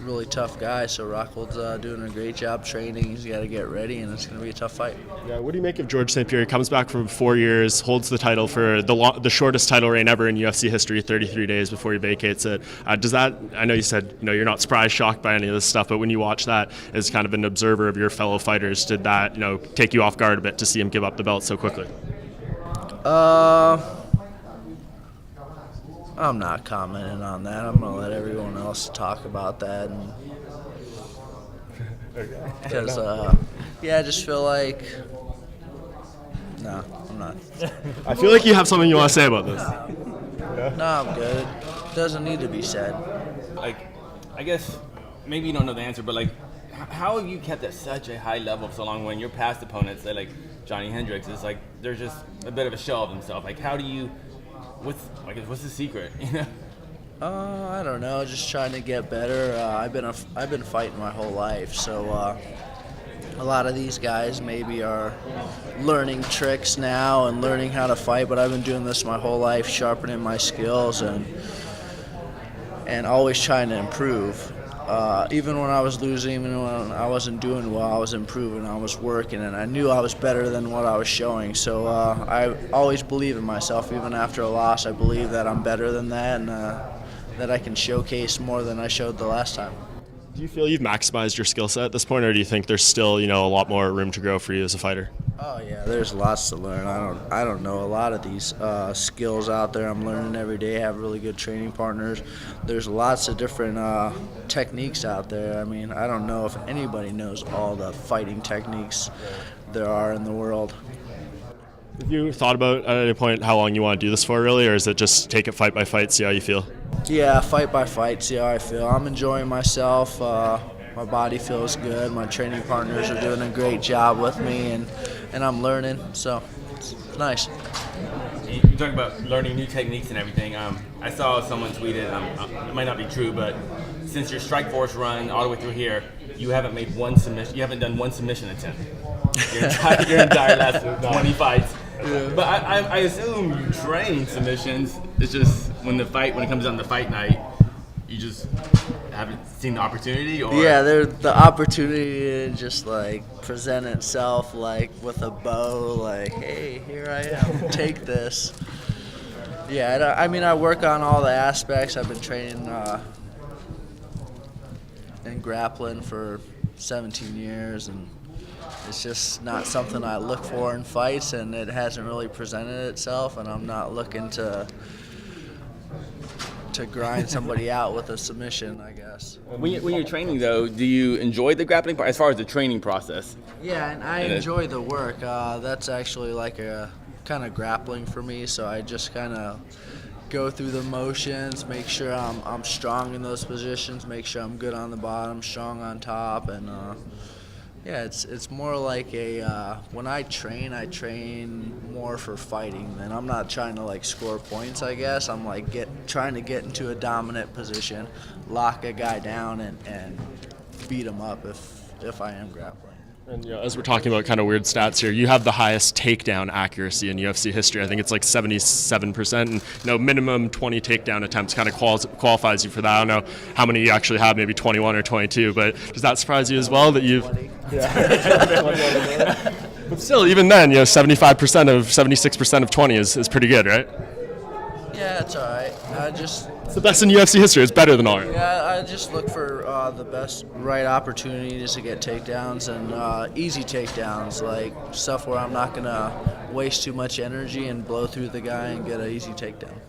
really tough guy, so Rockhold's doing a great job training. He's got to get ready, and it's going to be a tough fight. Yeah, what do you make of George St. Pierre? He comes back from 4 years, holds the title for the shortest title reign ever in UFC history, 33 days before he vacates it. Does that? I know you said you're not surprised, shocked by any of this stuff, but when you watch that as kind of an observer of your fellow fighters, did that take you off guard a bit to see him give up the belt so quickly? I'm not commenting on that. I'm going to let everyone else talk about that. Because, I just feel like No, I'm not. I feel like you have something you want to say about this. No, I'm good. It doesn't need to be said. Like, I guess maybe you don't know the answer, but like, how have you kept at such a high level for so long when your past opponents, say like Johnny Hendricks, is like they're just a bit of a shell of themselves? Like, how do you? What's the secret? You know? I don't know. Just trying to get better. I've been fighting my whole life, so a lot of these guys maybe are learning tricks now and learning how to fight. But I've been doing this my whole life, sharpening my skills and always trying to improve. Even when I was losing, even when I wasn't doing well, I was improving, I was working, and I knew I was better than what I was showing. So I always believe in myself. Even after a loss, I believe that I'm better than that and that I can showcase more than I showed the last time. Do you feel you've maximized your skill set at this point, or do you think there's still, a lot more room to grow for you as a fighter? Oh yeah, there's lots to learn. I don't know a lot of these skills out there. I'm learning every day. I have really good training partners. There's lots of different techniques out there. I mean, I don't know if anybody knows all the fighting techniques there are in the world. Have you thought about at any point how long you want to do this for, really, or is it just take it fight by fight, see how you feel? Yeah, fight by fight, see how I feel. I'm enjoying myself. My body feels good. My training partners are doing a great job with me, and I'm learning, so it's nice. You talk about learning new techniques and everything. I saw someone tweeted, it might not be true, but since your Strikeforce run all the way through here, you haven't made one submission. You haven't done one submission attempt. Your entire last 20 fights. Yeah. But I assume you train submissions. It's just when it comes down to fight night, you just haven't seen the opportunity, or yeah, the opportunity to just like present itself like with a bow, like, hey, here I am, take this. Yeah, I mean, I work on all the aspects. I've been training in grappling for 17 years, and it's just not something I look for in fights, and it hasn't really presented itself, and I'm not looking to grind somebody out with a submission, I guess. When you're training, though, do you enjoy the grappling part as far as the training process? Yeah, and I enjoy the work. That's actually like a kind of grappling for me, so I just kind of go through the motions, make sure I'm strong in those positions, make sure I'm good on the bottom, strong on top, and yeah, it's more like when I train more for fighting. Then I'm not trying to like score points, I guess. I'm like trying to get into a dominant position, lock a guy down, and beat him up if I am grappling. And as we're talking about kind of weird stats here, you have the highest takedown accuracy in UFC history. I think it's like 77%. And minimum 20 takedown attempts kind of qualifies you for that. I don't know how many you actually have, maybe 21 or 22. But does that surprise you as well that you've? Yeah. But still, even then, 76% of 20 is pretty good, right? Yeah, it's all right. It's the best in UFC history. It's better than all right. Yeah, I just look for the best right opportunities to get takedowns and easy takedowns, like stuff where I'm not going to waste too much energy and blow through the guy and get an easy takedown.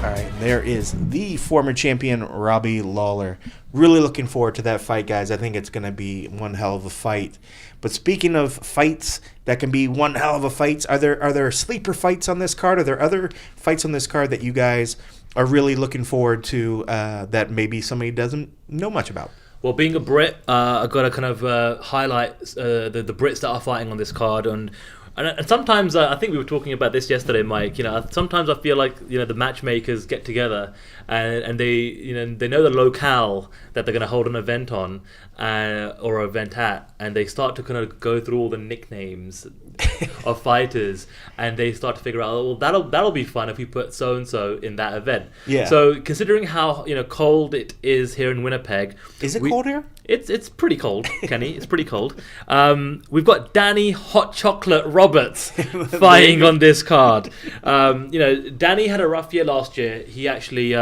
All right, there is the former champion, Robbie Lawler. Really looking forward to that fight, guys. I think it's going to be one hell of a fight. But speaking of fights that can be one hell of a fights, are there sleeper fights on this card? Are there other fights on this card that you guys are really looking forward to that maybe somebody doesn't know much about? Well, being a Brit, I've got to kind of highlight the Brits that are fighting on this card. And sometimes, I think we were talking about this yesterday, Mike. Sometimes I feel like the matchmakers get together and they know the locale that they're going to hold an event on or an event at, and they start to kind of go through all the nicknames of fighters, and they start to figure out, well, that'll be fun if we put so and so in that event. Yeah. So considering how cold it is here in Winnipeg, is it cold here? It's pretty cold, Kenny. It's pretty cold. We've got Danny Hot Chocolate Roberts fighting on this card. Danny had a rough year last year. He actually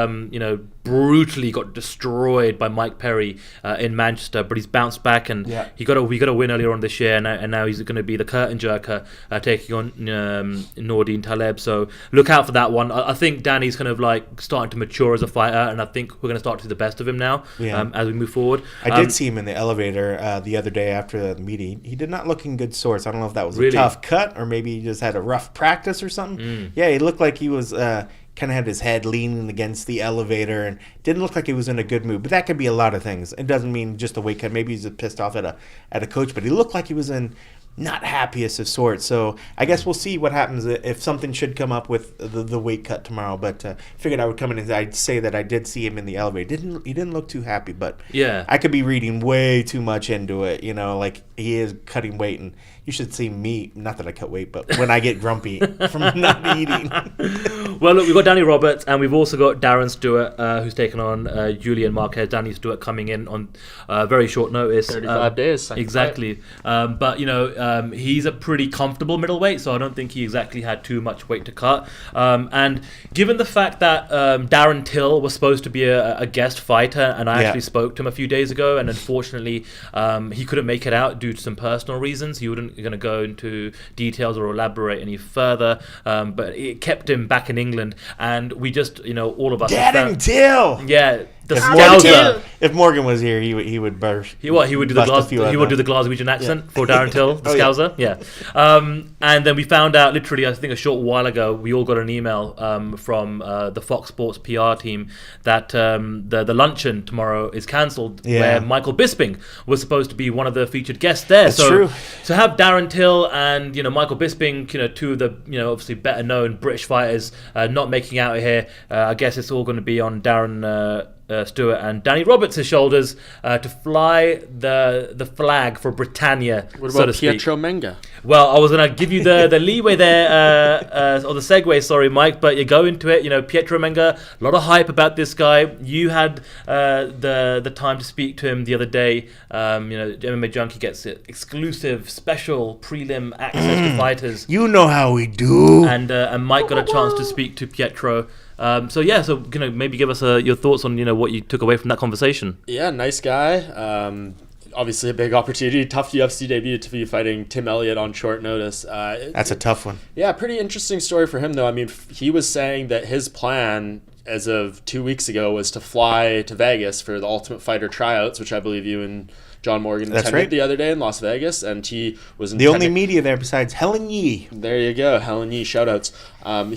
brutally got destroyed by Mike Perry in Manchester, but he's bounced back, and he got a win earlier on this year, and now he's going to be the curtain jerker taking on Nordine Taleb. So look out for that one. I think Danny's kind of like starting to mature as a fighter, and I think we're going to start to see the best of him now as we move forward. I did see him in the elevator the other day after the meeting. He did not look in good sorts. I don't know if that was a tough cut or maybe he just had a rough practice or something. Yeah, he looked like he was kind of had his head leaning against the elevator and didn't look like he was in a good mood. But that could be a lot of things. It doesn't mean just a weight cut. Maybe he's just pissed off at a coach, but he looked like he was in not happiest of sorts. So I guess we'll see what happens if something should come up with the weight cut tomorrow. But figured I would come in and I'd say that I did see him in the elevator. He didn't look too happy, but I could be reading way too much into it. You know, like he is cutting weight, and you should see me. Not that I cut weight, but when I get grumpy from not eating. Well, look, we've got Danny Roberts, and we've also got Darren Stewart, who's taken on Julian Marquez. Danny Stewart coming in on very short notice. 35 days. Exactly. But, you know, he's a pretty comfortable middleweight, so I don't think he exactly had too much weight to cut. And given the fact that Darren Till was supposed to be a guest fighter, and I actually spoke to him a few days ago, and unfortunately he couldn't make it out due to some personal reasons. He wasn't going to go into details or elaborate any further, but it kept him back in England, and we just, you know, all of us... Darren Till! Yeah. If Morgan was here, he would burst. He would do the Glaswegian accent for Darren Till, the Scouser. And then we found out literally, I think a short while ago, we all got an email from the Fox Sports PR team that the luncheon tomorrow is cancelled, where Michael Bisping was supposed to be one of the featured guests there. That's true. To have Darren Till and, you know, Michael Bisping, you know, two of the, you know, obviously better known British fighters not making out here, I guess it's all going to be on Darren Stewart and Danny Roberts' shoulders to fly the flag for Britannia. What about so to speak. Pietro Menga? Well, I was going to give you the leeway there, or the segue, sorry, Mike, but you go into it. You know, Pietro Menga, a lot of hype about this guy. You had the time to speak to him the other day. You know, MMAjunkie gets exclusive, special prelim access to fighters. You know how we do. And Mike got a chance to speak to Pietro. So you know, maybe give us your thoughts on, you know, what you took away from that conversation. Yeah, nice guy. Obviously a big opportunity, tough UFC debut to be fighting Tim Elliott on short notice. That's a tough one. Yeah, pretty interesting story for him though. I mean, he was saying that his plan as of 2 weeks ago was to fly to Vegas for the Ultimate Fighter tryouts, which I believe you and John Morgan attended the other day in Las Vegas, and he was the only media there besides Helen Yee. There you go, Helen Yee. Shoutouts.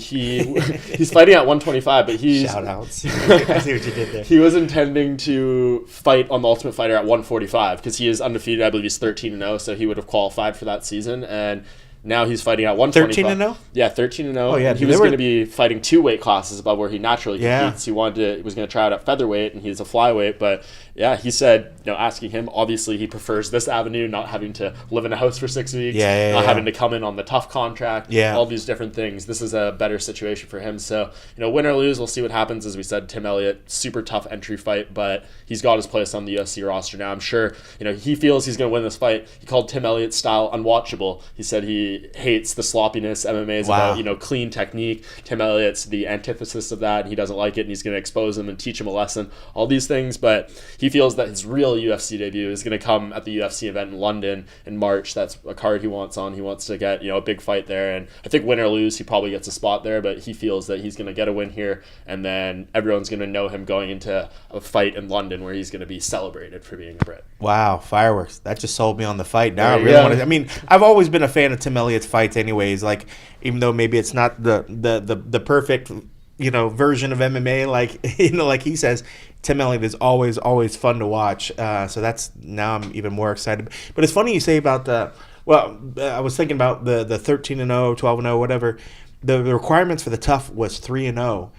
He's fighting at 125, but he's shoutouts. I see what you did there. He was intending to fight on the Ultimate Fighter at 145 because he is undefeated. I believe he's 13-0, so he would have qualified for that season, and now he's fighting at 125. 13-0? Yeah, 13-0. Oh, yeah. He was going to be fighting 2 weight classes above where he naturally competes. He was going to try out at featherweight, and he's a flyweight. But yeah, he said, you know, asking him, obviously he prefers this avenue, not having to live in a house for 6 weeks, not having to come in on the tough contract, all these different things. This is a better situation for him. So, you know, win or lose, we'll see what happens. As we said, Tim Elliott, super tough entry fight, but he's got his place on the UFC roster now. I'm sure, you know, he feels he's going to win this fight. He called Tim Elliott's style unwatchable. He said he hates the sloppiness. MMA is about, you know, clean technique. Tim Elliott's the antithesis of that. He doesn't like it, and he's going to expose him and teach him a lesson. All these things, but he feels that his real UFC debut is going to come at the UFC event in London in March. That's a card he wants on. He wants to get, you know, a big fight there, and I think win or lose, he probably gets a spot there, but he feels that he's going to get a win here, and then everyone's going to know him going into a fight in London where he's going to be celebrated for being a Brit. Wow, fireworks. That just sold me on the fight. Now I really want to. I mean, I've always been a fan of Tim Elliott's fights anyways, like, even though maybe it's not the perfect, you know, version of MMA, like, you know, like he says, Tim Elliott is always fun to watch. So that's, now I'm even more excited. But it's funny you say about I was thinking about the 13-0, 12-0, whatever. The requirements for the tough was 3-0.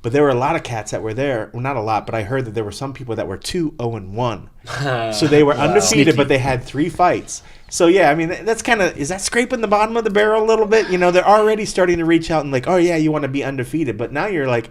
But there were a lot of cats that were there. Well, not a lot, but I heard that there were some people that were 2-0-1. So they were undefeated, but they had 3 fights. So, yeah, I mean, that's kind of, is that scraping the bottom of the barrel a little bit? You know, they're already starting to reach out and like, oh, yeah, you want to be undefeated. But now you're like,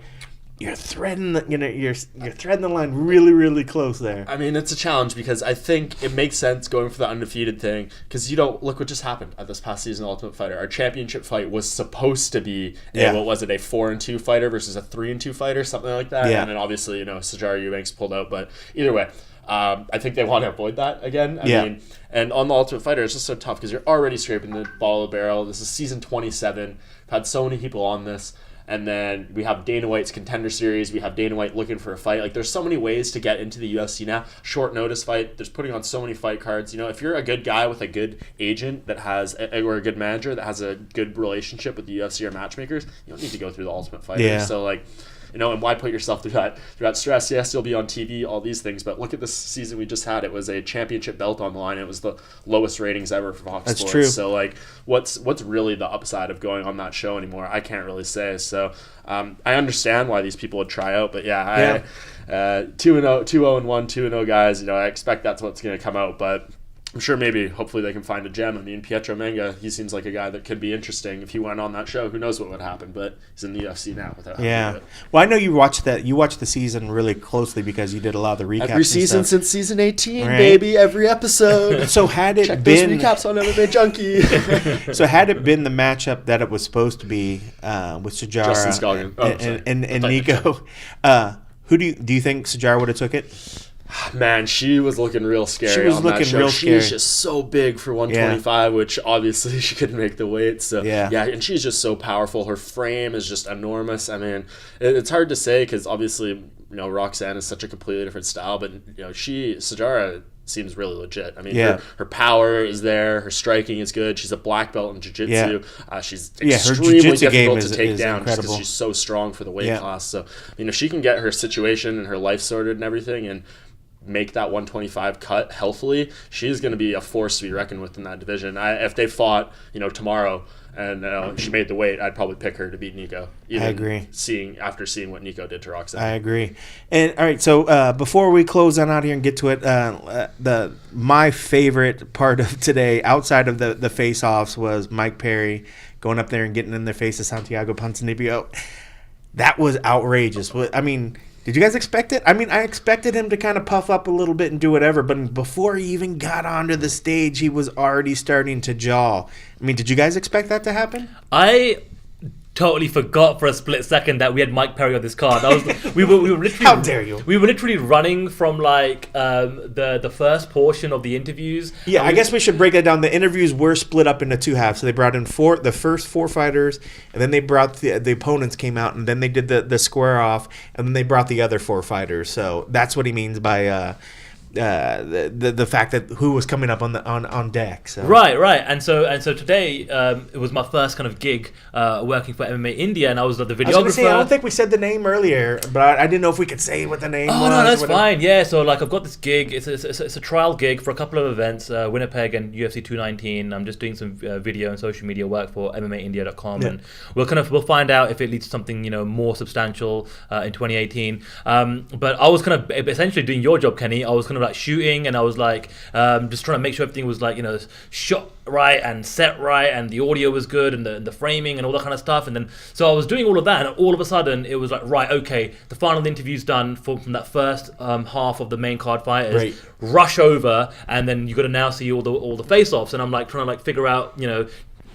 you're threading the, you're threading the line really, really close there. I mean, it's a challenge because I think it makes sense going for the undefeated thing because look what just happened at this past season of Ultimate Fighter. Our championship fight was supposed to be a 4-2 fighter versus a 3-2 fighter, something like that. Yeah. And then obviously, Sijara Eubanks pulled out, but either way, I think they want to avoid that again. I mean, and on the Ultimate Fighter, it's just so tough because you're already scraping the bottom of the barrel. This is season 27. I've had so many people on this. And then we have Dana White's Contender Series. We have Dana White looking for a fight. Like, there's so many ways to get into the UFC now. Short notice fight. There's putting on so many fight cards. If you're a good guy with a good agent that has, or a good manager that has a good relationship with the UFC or matchmakers, you don't need to go through the Ultimate Fighter. Yeah. So, and why put yourself through that stress? Yes, you'll be on TV, all these things, but look at this season we just had. It was a championship belt on the line. It was the lowest ratings ever for Fox That's Sports. true. So, what's really the upside of going on that show anymore? I can't really say. So, I understand why these people would try out, but 2-0, 2-1, 2-0 guys. I expect that's what's going to come out, but I'm sure hopefully they can find a gem. I mean, Pietro Manga, he seems like a guy that could be interesting if he went on that show. Who knows what would happen, but he's in the UFC now. Well, I know you watched the season really closely because you did a lot of the recaps. Every season since season 18, right? baby, every episode. So had it Check been those recaps on MMAjunkie. So had it been the matchup that it was supposed to be with Sijara and Nico, who do you think Sijara would have took it? Man, she was looking real scary. She was on looking that show. real She's scary. just so big for 125, which obviously she couldn't make the weight. So and she's just so powerful. Her frame is just enormous. I mean, it's hard to say because obviously Roxanne is such a completely different style, but Sijara seems really legit. I mean, her power is there. Her striking is good. She's a black belt in jiu-jitsu. She's extremely difficult to take down just because she's so strong for the weight class. So, if she can get her situation and her life sorted and everything and make that 125 cut healthily, she's going to be a force to be reckoned with in that division. If they fought, tomorrow and she made the weight, I'd probably pick her to beat Nico. I agree. After seeing what Nico did to Roxanne. I agree. And all right, so before we close on out here and get to it, my favorite part of today, outside of the face-offs, was Mike Perry going up there and getting in the face of Santiago Ponzinibbio. That was outrageous. I mean, did you guys expect it? I mean, I expected him to kind of puff up a little bit and do whatever, but before he even got onto the stage, he was already starting to jaw. I mean, did you guys expect that to happen? I totally forgot for a split second that we had Mike Perry on this card. We were literally How dare you? We were literally running from the first portion of the interviews. Yeah, I guess we should break that down. The interviews were split up into two halves. So they brought in the first four fighters, and then they brought the opponents came out, and then they did the square off, and then they brought the other four fighters. So that's what he means by the fact that who was coming up on deck. So. Right, and so today it was my first kind of gig working for MMA India, and I was the videographer. I was gonna say, I don't think we said the name earlier, but I didn't know if we could say what the name was. Oh no, that's fine. Yeah, so I've got this gig. It's a trial gig for a couple of events, Winnipeg and UFC 219. I'm just doing some video and social media work for MMAindia.com, and we'll find out if it leads to something more substantial in 2018. But I was kind of essentially doing your job, Kenny. I was kind of shooting, and I was just trying to make sure everything was shot right and set right, and the audio was good, and the framing and all that kind of stuff. And then so I was doing all of that, and all of a sudden it was right, okay, the final interview's done from that first half of the main card fighters. Right. Rush over, and then you got to now see all the face-offs, and I'm trying to figure out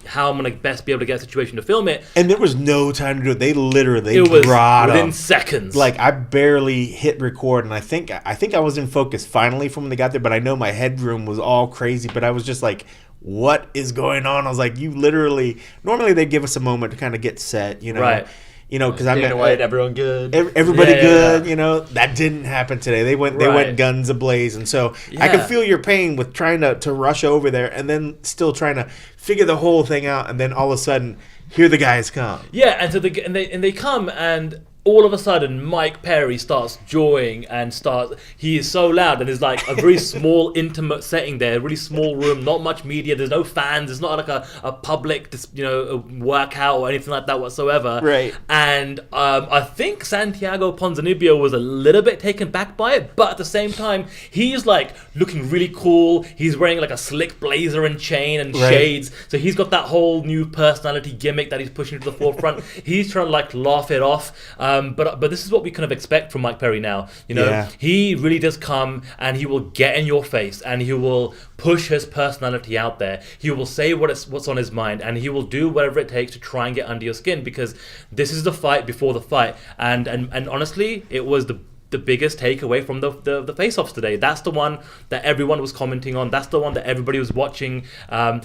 how I'm gonna best be able to get a situation to film it. And there was no time to do it. They literally was brought within up, seconds. I barely hit record, and I think I was in focus finally from when they got there. But I know my headroom was all crazy. But I was just like, "What is going on?" I was like, "You literally." Normally they give us a moment to kind of get set, right? Because I'm White, everyone good, everybody good. That didn't happen today. They went guns ablaze, and so I could feel your pain with trying to rush over there, and then still trying to figure the whole thing out, and then all of a sudden, here the guys come. Yeah, and so they come, and all of a sudden Mike Perry starts jawing and he is so loud, and there's a very small intimate setting there, a really small room, not much media, there's no fans, it's not a public a workout or anything like that whatsoever. Right. And I think Santiago Ponzinibbio was a little bit taken back by it, but at the same time he's looking really cool. He's wearing a slick blazer and chain and shades, so he's got that whole new personality gimmick that he's pushing to the forefront. He's trying to laugh it off. But this is what we kind of expect from Mike Perry now. You know, Yeah. he really does come and he will get in your face and he will push his personality out there. He will say what's on his mind, and he will do whatever it takes to try and get under your skin, because this is the fight before the fight. And honestly, it was the biggest takeaway from the face-offs today. That's the one that everyone was commenting on. That's the one that everybody was watching.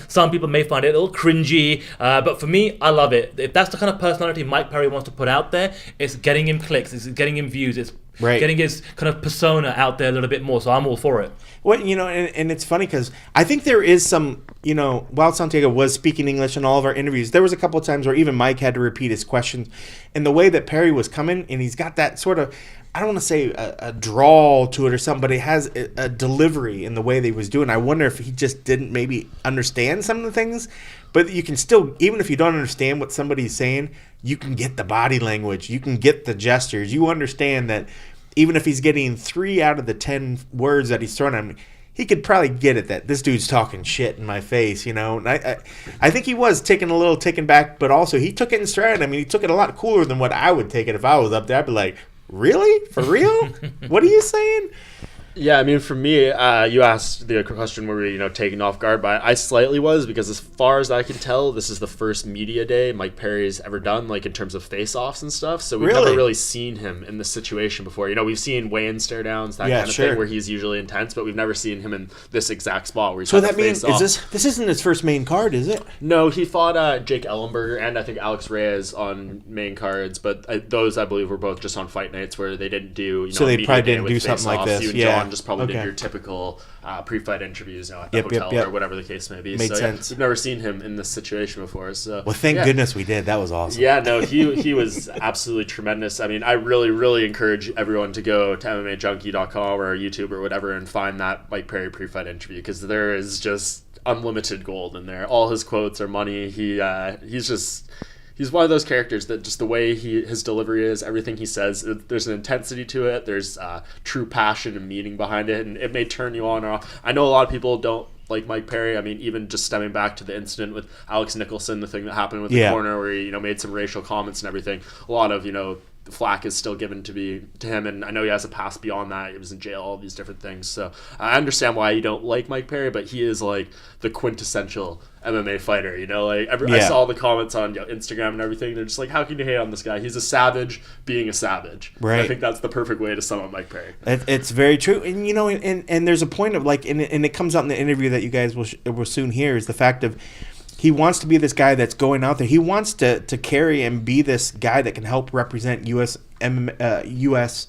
Some people may find it a little cringy, but for me, I love it. If that's the kind of personality Mike Perry wants to put out there, it's getting him clicks, it's getting him views, it's getting his kind of persona out there a little bit more. So I'm all for it. Well, you know, and it's funny because I think there is some, you know, while Santiago was speaking English in all of our interviews, there was a couple of times where even Mike had to repeat his questions. And the way that Perry was coming, and he's got that sort of, I don't want to say a drawl to it or something, but it has a delivery in the way that he was doing. I wonder if he just didn't maybe understand some of the things. But you can still, even if you don't understand what somebody's saying, you can get the body language. You can get the gestures. You understand that even if he's getting 3 out of the 10 words that he's throwing at me, he could probably get it that this dude's talking shit in my face, you know. And I think he was taken back, but also he took it in stride. I mean, he took it a lot cooler than what I would take it if I was up there. I'd be like, really? For real? What are you saying? Yeah, I mean, for me, you asked the question, were we, taken off guard by it? I slightly was, because as far as I can tell, this is the first media day Mike Perry's ever done, like in terms of face-offs and stuff. So we've never really seen him in this situation before. We've seen weigh-in stare downs, that kind of thing, where he's usually intense, but we've never seen him in this exact spot where he's so that means this isn't his first main card, is it? No, he fought Jake Ellenberger and I think Alex Reyes on main cards, but those I believe were both just on fight nights where they didn't do. So they probably didn't do something like this. You and John just probably did your typical pre-fight interviews at the hotel or whatever the case may be. Made sense. We've never seen him in this situation before. So well, thank goodness we did. That was awesome. Yeah, no, he was absolutely tremendous. I mean, I really, really encourage everyone to go to MMAjunkie.com or YouTube or whatever and find that Mike Perry pre-fight interview, because there is just unlimited gold in there. All his quotes are money. He's one of those characters that just the way his delivery is, everything he says, there's an intensity to it. There's true passion and meaning behind it, and it may turn you on or off. I know a lot of people don't like Mike Perry. I mean, even just stemming back to the incident with Alex Nicholson, the thing that happened with the corner where he made some racial comments and everything. A lot of the flack is still given to him, and I know he has a past beyond that. He was in jail, all these different things. So I understand why you don't like Mike Perry, but he is like the quintessential MMA fighter. I saw the comments on Instagram and everything. They're just like, how can you hate on this guy? He's a savage being a savage. Right. I think that's the perfect way to sum up Mike Perry. It's very true, and and there's a point of and it comes out in the interview that you guys will soon hear, is the fact of he wants to be this guy that's going out there. He wants to carry and be this guy that can help represent U.S. MMA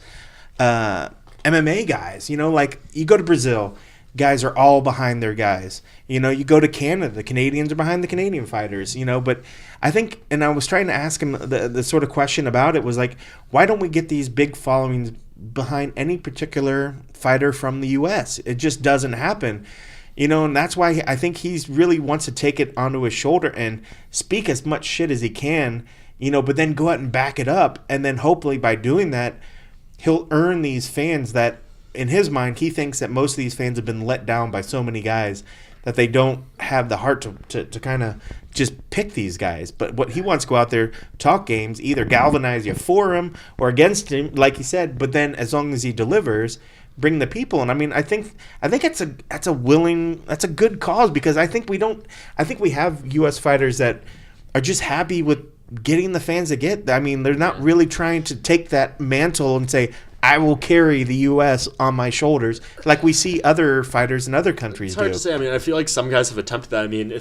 guys. Like you go to Brazil, guys are all behind their guys. You go to Canada, the Canadians are behind the Canadian fighters. But I think, and I was trying to ask him the sort of question about it was like, why don't we get these big followings behind any particular fighter from the U.S.? It just doesn't happen. And that's why I think he's really wants to take it onto his shoulder and speak as much shit as he can, but then go out and back it up. And then hopefully by doing that, he'll earn these fans that, in his mind, he thinks that most of these fans have been let down by so many guys that they don't have the heart to kind of just pick these guys. But what he wants to go out there, talk games, either galvanize you for him or against him, like he said, but then as long as he delivers, bring the people. And I mean, I think that's a good cause, because I think we have U.S. fighters that are just happy with getting the fans they get. I mean, they're not really trying to take that mantle and say, I will carry the U.S. on my shoulders, like we see other fighters in other countries do. It's hard to say. I mean, I feel like some guys have attempted that. I mean,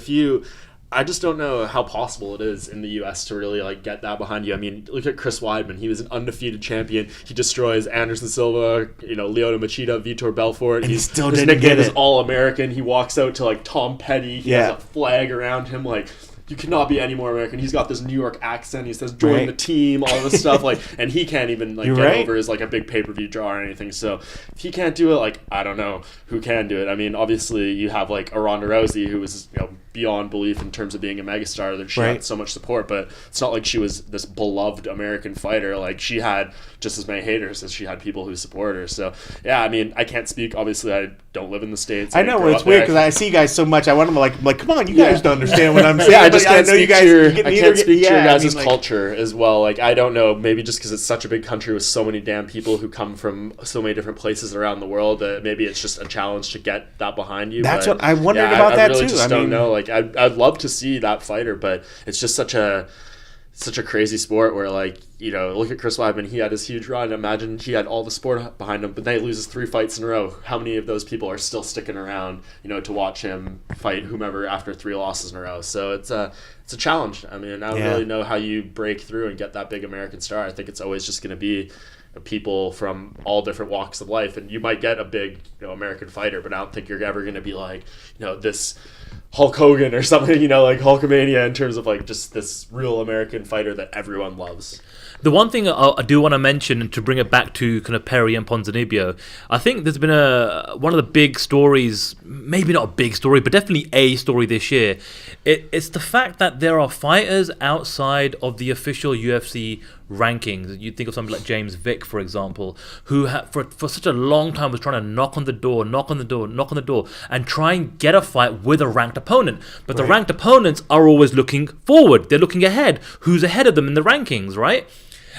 I just don't know how possible it is in the U.S. to really get that behind you. I mean, look at Chris Weidman. He was an undefeated champion. He destroys Anderson Silva, Lyoto Machida, Vitor Belfort. And he still his didn't nickname get is it. All-American. He walks out to Tom Petty. He has a flag around him. You cannot be any more American. He's got this New York accent. He says, join the team, all this stuff. And he can't even get over as a big pay-per-view draw or anything. So if he can't do it, I don't know who can do it. I mean, obviously you have a Ronda Rousey who was, beyond belief in terms of being a megastar, that she Right. had so much support. But it's not like she was this beloved American fighter. Like, she had just as many haters as she had people who support her. So yeah, I mean, I can't speak. Obviously, I don't live in the States. I didn't know grow it's up weird there. because I see you guys so much. I want them like, come on, you guys don't understand what I'm saying. Yeah, I just can't know you speak guys. to your, you I neither can't get- speak to your yeah, I guys' mean, like- culture as well. Like, I don't know, maybe just because it's such a big country with so many damn people who come from so many different places around the world, maybe it's just a challenge to get that behind you. That's but, what I wondered yeah, about I that really too. Just I don't mean- know. Like, I'd love to see that fighter, but it's just such a crazy sport where, like, you know, look at Chris Weidman. He had his huge run. Imagine he had all the sport behind him, but then he loses 3 fights in a row. How many of those people are still sticking around, you know, to watch him fight whomever after 3 losses in a row? So it's a challenge. I mean, I don't really know how you break through and get that big American star. I think it's always just going to be people from all different walks of life, and you might get a big, you know, American fighter, but I don't think you're ever going to be like, you know, this Hulk Hogan or something, you know, like Hulkamania, in terms of like just this real American fighter that everyone loves. The one thing I do want to mention, and to bring it back to kind of Perry and Ponzinibbio, I think there's been one of the big stories, maybe not a big story, but definitely a story this year. It's the fact that there are fighters outside of the official UFC rankings. You think of somebody like James Vick, for example, who for such a long time was trying to knock on the door, and try and get a fight with a ranked opponent. But the ranked opponents are always looking forward. They're looking ahead. Who's ahead of them in the rankings, right?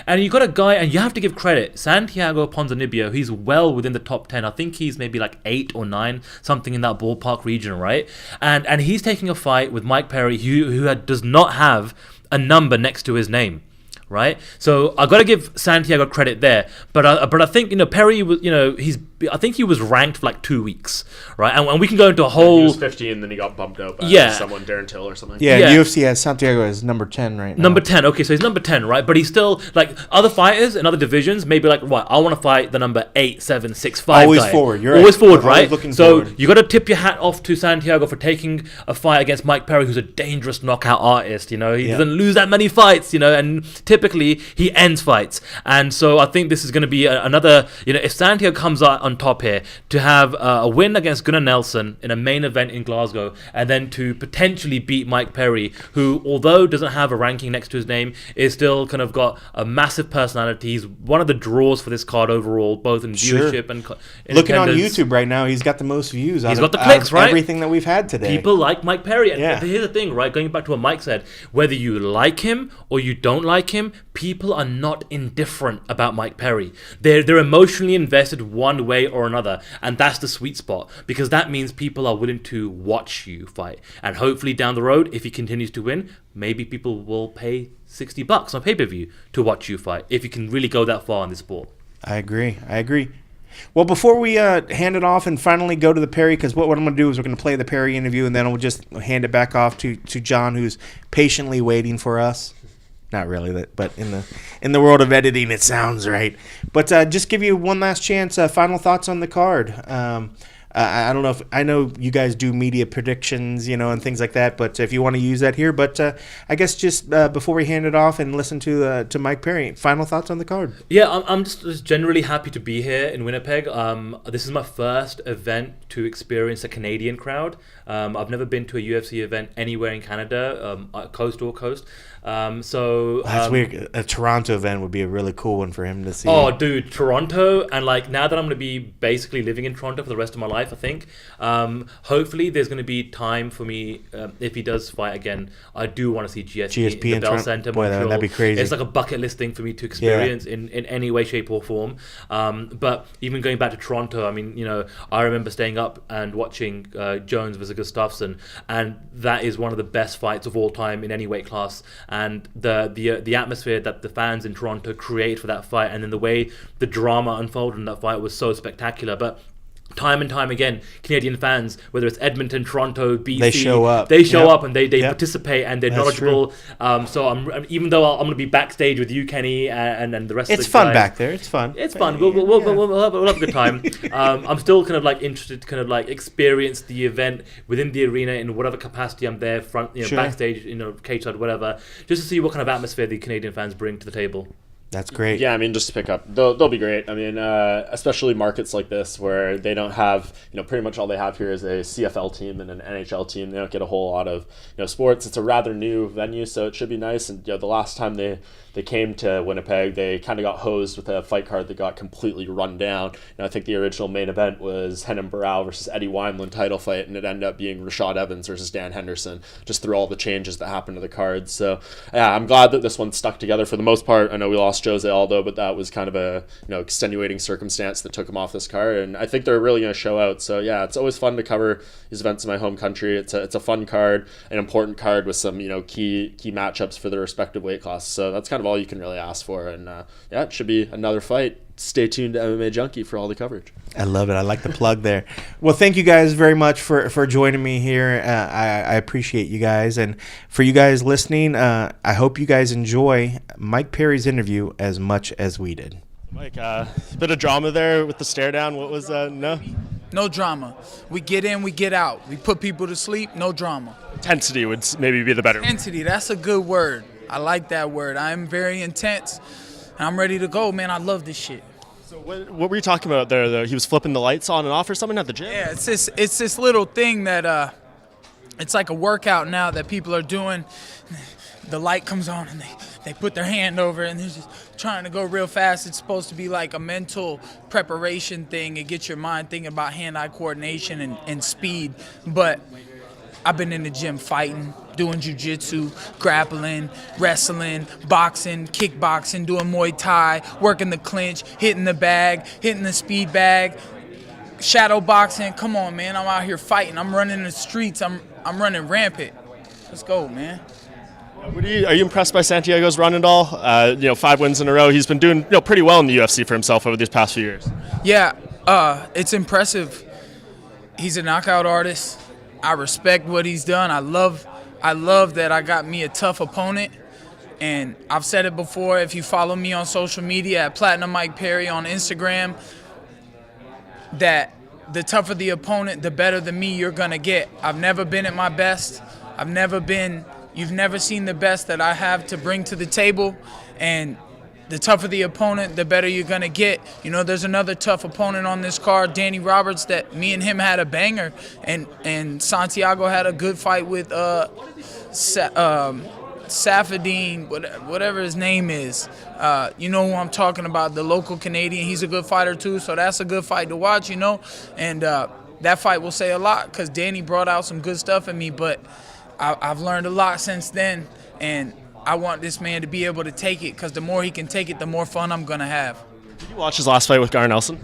And you got a guy, and you have to give credit, Santiago Ponzinibbio. He's well within the top 10. I think he's maybe like 8 or 9, something in that ballpark region, right? And he's taking a fight with Mike Perry, who does not have a number next to his name. Right, so I got to give Santiago credit there, but I think, you know, Perry was, you know, I think he was ranked for like 2 weeks, right, and we can go into a whole. He was 15, then he got bumped out by someone, Darren Till or something. Yeah, UFC has Santiago as number 10 right now. Number 10, okay, so he's number 10, right? But he's still, like, other fighters in other divisions, maybe like, what, I want to fight the number 8, 7, 6, 5 Always guy. forward, you're always right. forward, Always right? looking so forward. you got to tip your hat off to Santiago for taking a fight against Mike Perry, who's a dangerous knockout artist, you know? He doesn't lose that many fights, you know, and typically he ends fights. And so I think this is going to be another, you know, if Santiago comes out on top here, to have a win against Gunnar Nelson in a main event in Glasgow, and then to potentially beat Mike Perry, who, although doesn't have a ranking next to his name, is still kind of got a massive personality. He's one of the draws for this card overall, both in viewership and in looking on attendance. YouTube right now, he's got the most views. He's out got of, the clicks, out of right? Everything that we've had today. People like Mike Perry. And Yeah. here's the thing, right? Going back to what Mike said, whether you like him or you don't like him, people are not indifferent about Mike Perry. They're emotionally invested one way or another, and that's the sweet spot, because that means people are willing to watch you fight. And hopefully down the road, if he continues to win, maybe people will pay $60 on pay-per-view to watch you fight, if you can really go that far in this sport. I agree. Well, before we hand it off and finally go to the Perry, because what I'm going to do is we're going to play the Perry interview, and then we'll just hand it back off to John, who's patiently waiting for us. Not really, but in the world of editing, it sounds right. But just give you one last chance. Final thoughts on the card. I don't know if I know you guys do media predictions, you know, and things like that. But if you want to use that here, but I guess just before we hand it off and listen to Mike Perry, final thoughts on the card. Yeah, I'm just generally happy to be here in Winnipeg. This is my first event to experience a Canadian crowd. I've never been to a UFC event anywhere in Canada, coast or coast. That's weird. A Toronto event would be a really cool one for him to see. Oh, dude, Toronto, and like now that I'm going to be basically living in Toronto for the rest of my life, I think. Hopefully, there's going to be time for me if he does fight again. I do want to see GSP in the Bell Centre. Boy, that'd be crazy. It's like a bucket list thing for me to experience in any way, shape, or form. But even going back to Toronto, I mean, you know, I remember staying up and watching Jones versus Gustafsson, and that is one of the best fights of all time in any weight class. And the atmosphere that the fans in Toronto create for that fight, and then the way the drama unfolded in that fight was so spectacular. But time and time again, Canadian fans, whether it's Edmonton, Toronto, BC, they show up. Up and they participate, and they're knowledgeable. So I'm even though I'm going to be backstage with you, Kenny, and the rest of the guys. It's fun back there. It's fun. It's fun. We'll have a good time. I'm still kind of like interested to kind of like experience the event within the arena in whatever capacity I'm there, front, backstage, cage side, whatever, just to see what kind of atmosphere the Canadian fans bring to the table. That's great. Yeah, I mean, just to pick up, they'll be great. I mean, especially markets like this where they don't have, pretty much all they have here is a CFL team and an NHL team. They don't get a whole lot of, sports. It's a rather new venue, so it should be nice. And the last time they came to Winnipeg, they kind of got hosed with a fight card that got completely run down. I think the original main event was Henan Barrow versus Eddie Wineland title fight, and it ended up being Rashad Evans versus Dan Henderson, just through all the changes that happened to the cards. So, yeah, I'm glad that this one stuck together for the most part. I know we lost Jose Aldo, but that was kind of a extenuating circumstance that took him off this card, and I think they're really going to show out. So, yeah, it's always fun to cover these events in my home country. It's a fun card, an important card with some key matchups for the respective weight classes. So that's kind of all you can really ask for, and it should be another fight. Stay tuned to MMAjunkie for all the coverage. I love it. I like the plug there. Well, thank you guys very much for joining me here. I appreciate you guys, and for you guys listening, I hope you guys enjoy Mike Perry's interview as much as we did. Mike, a bit of drama there with the stare down. What was no? No drama. We get in, we get out. We put people to sleep. No drama. Intensity would maybe be the better word. Intensity. That's a good word. I like that word. I'm very intense, and I'm ready to go, man. I love this shit. So what were you talking about there, though? He was flipping the lights on and off or something at the gym? Yeah, it's this little thing that it's like a workout now that people are doing. The light comes on and they put their hand over it and they're just trying to go real fast. It's supposed to be like a mental preparation thing. It gets your mind thinking about hand-eye coordination and speed. But I've been in the gym fighting, doing jiu-jitsu, grappling, wrestling, boxing, kickboxing, doing Muay Thai, working the clinch, hitting the bag, hitting the speed bag, shadow boxing. Come on, man. I'm out here fighting. I'm running the streets. I'm running rampant. Let's go, man. Are you impressed by Santiago's run at all? 5 wins in a row. He's been doing pretty well in the UFC for himself over these past few years. Yeah, it's impressive. He's a knockout artist. I respect what he's done. I love that I got me a tough opponent. And I've said it before, if you follow me on social media at Platinum Mike Perry on Instagram, that the tougher the opponent, the better the me you're going to get. I've never been at my best. You've never seen the best that I have to bring to the table. And the tougher the opponent, the better you're going to get. There's another tough opponent on this card, Danny Roberts, that me and him had a banger. And Santiago had a good fight with Safadine, whatever his name is. You know who I'm talking about, the local Canadian. He's a good fighter too, so that's a good fight to watch, And that fight will say a lot because Danny brought out some good stuff in me, but I've learned a lot since then, and I want this man to be able to take it because the more he can take it, the more fun I'm going to have. Did you watch his last fight with Gar Nelson?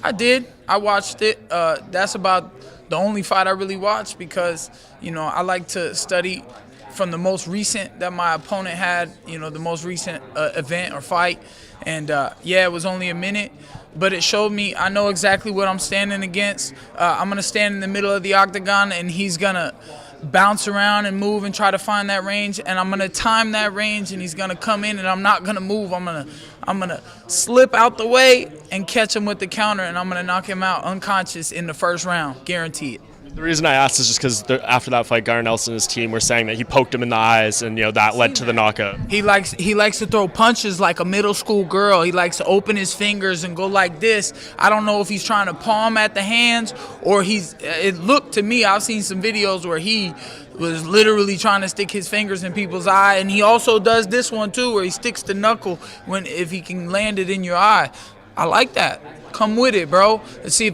I did. I watched it. That's about the only fight I really watched because, I like to study from the most recent that my opponent had, the most recent event or fight. And, it was only a minute, but it showed me I know exactly what I'm standing against. I'm going to stand in the middle of the octagon, and he's going to bounce around and move and try to find that range, and I'm gonna time that range, and he's gonna come in, and I'm not gonna move. I'm gonna slip out the way and catch him with the counter, and I'm gonna knock him out unconscious in the first round, guaranteed. The reason I asked is just because after that fight, Gar Nelson and his team were saying that he poked him in the eyes, and that led to the knockout. He likes to throw punches like a middle school girl. He likes to open his fingers and go like this. I don't know if he's trying to palm at the hands or it looked to me, I've seen some videos where he was literally trying to stick his fingers in people's eye, and he also does this one too where he sticks the knuckle if he can land it in your eye. I like that. Come with it, bro. Let's see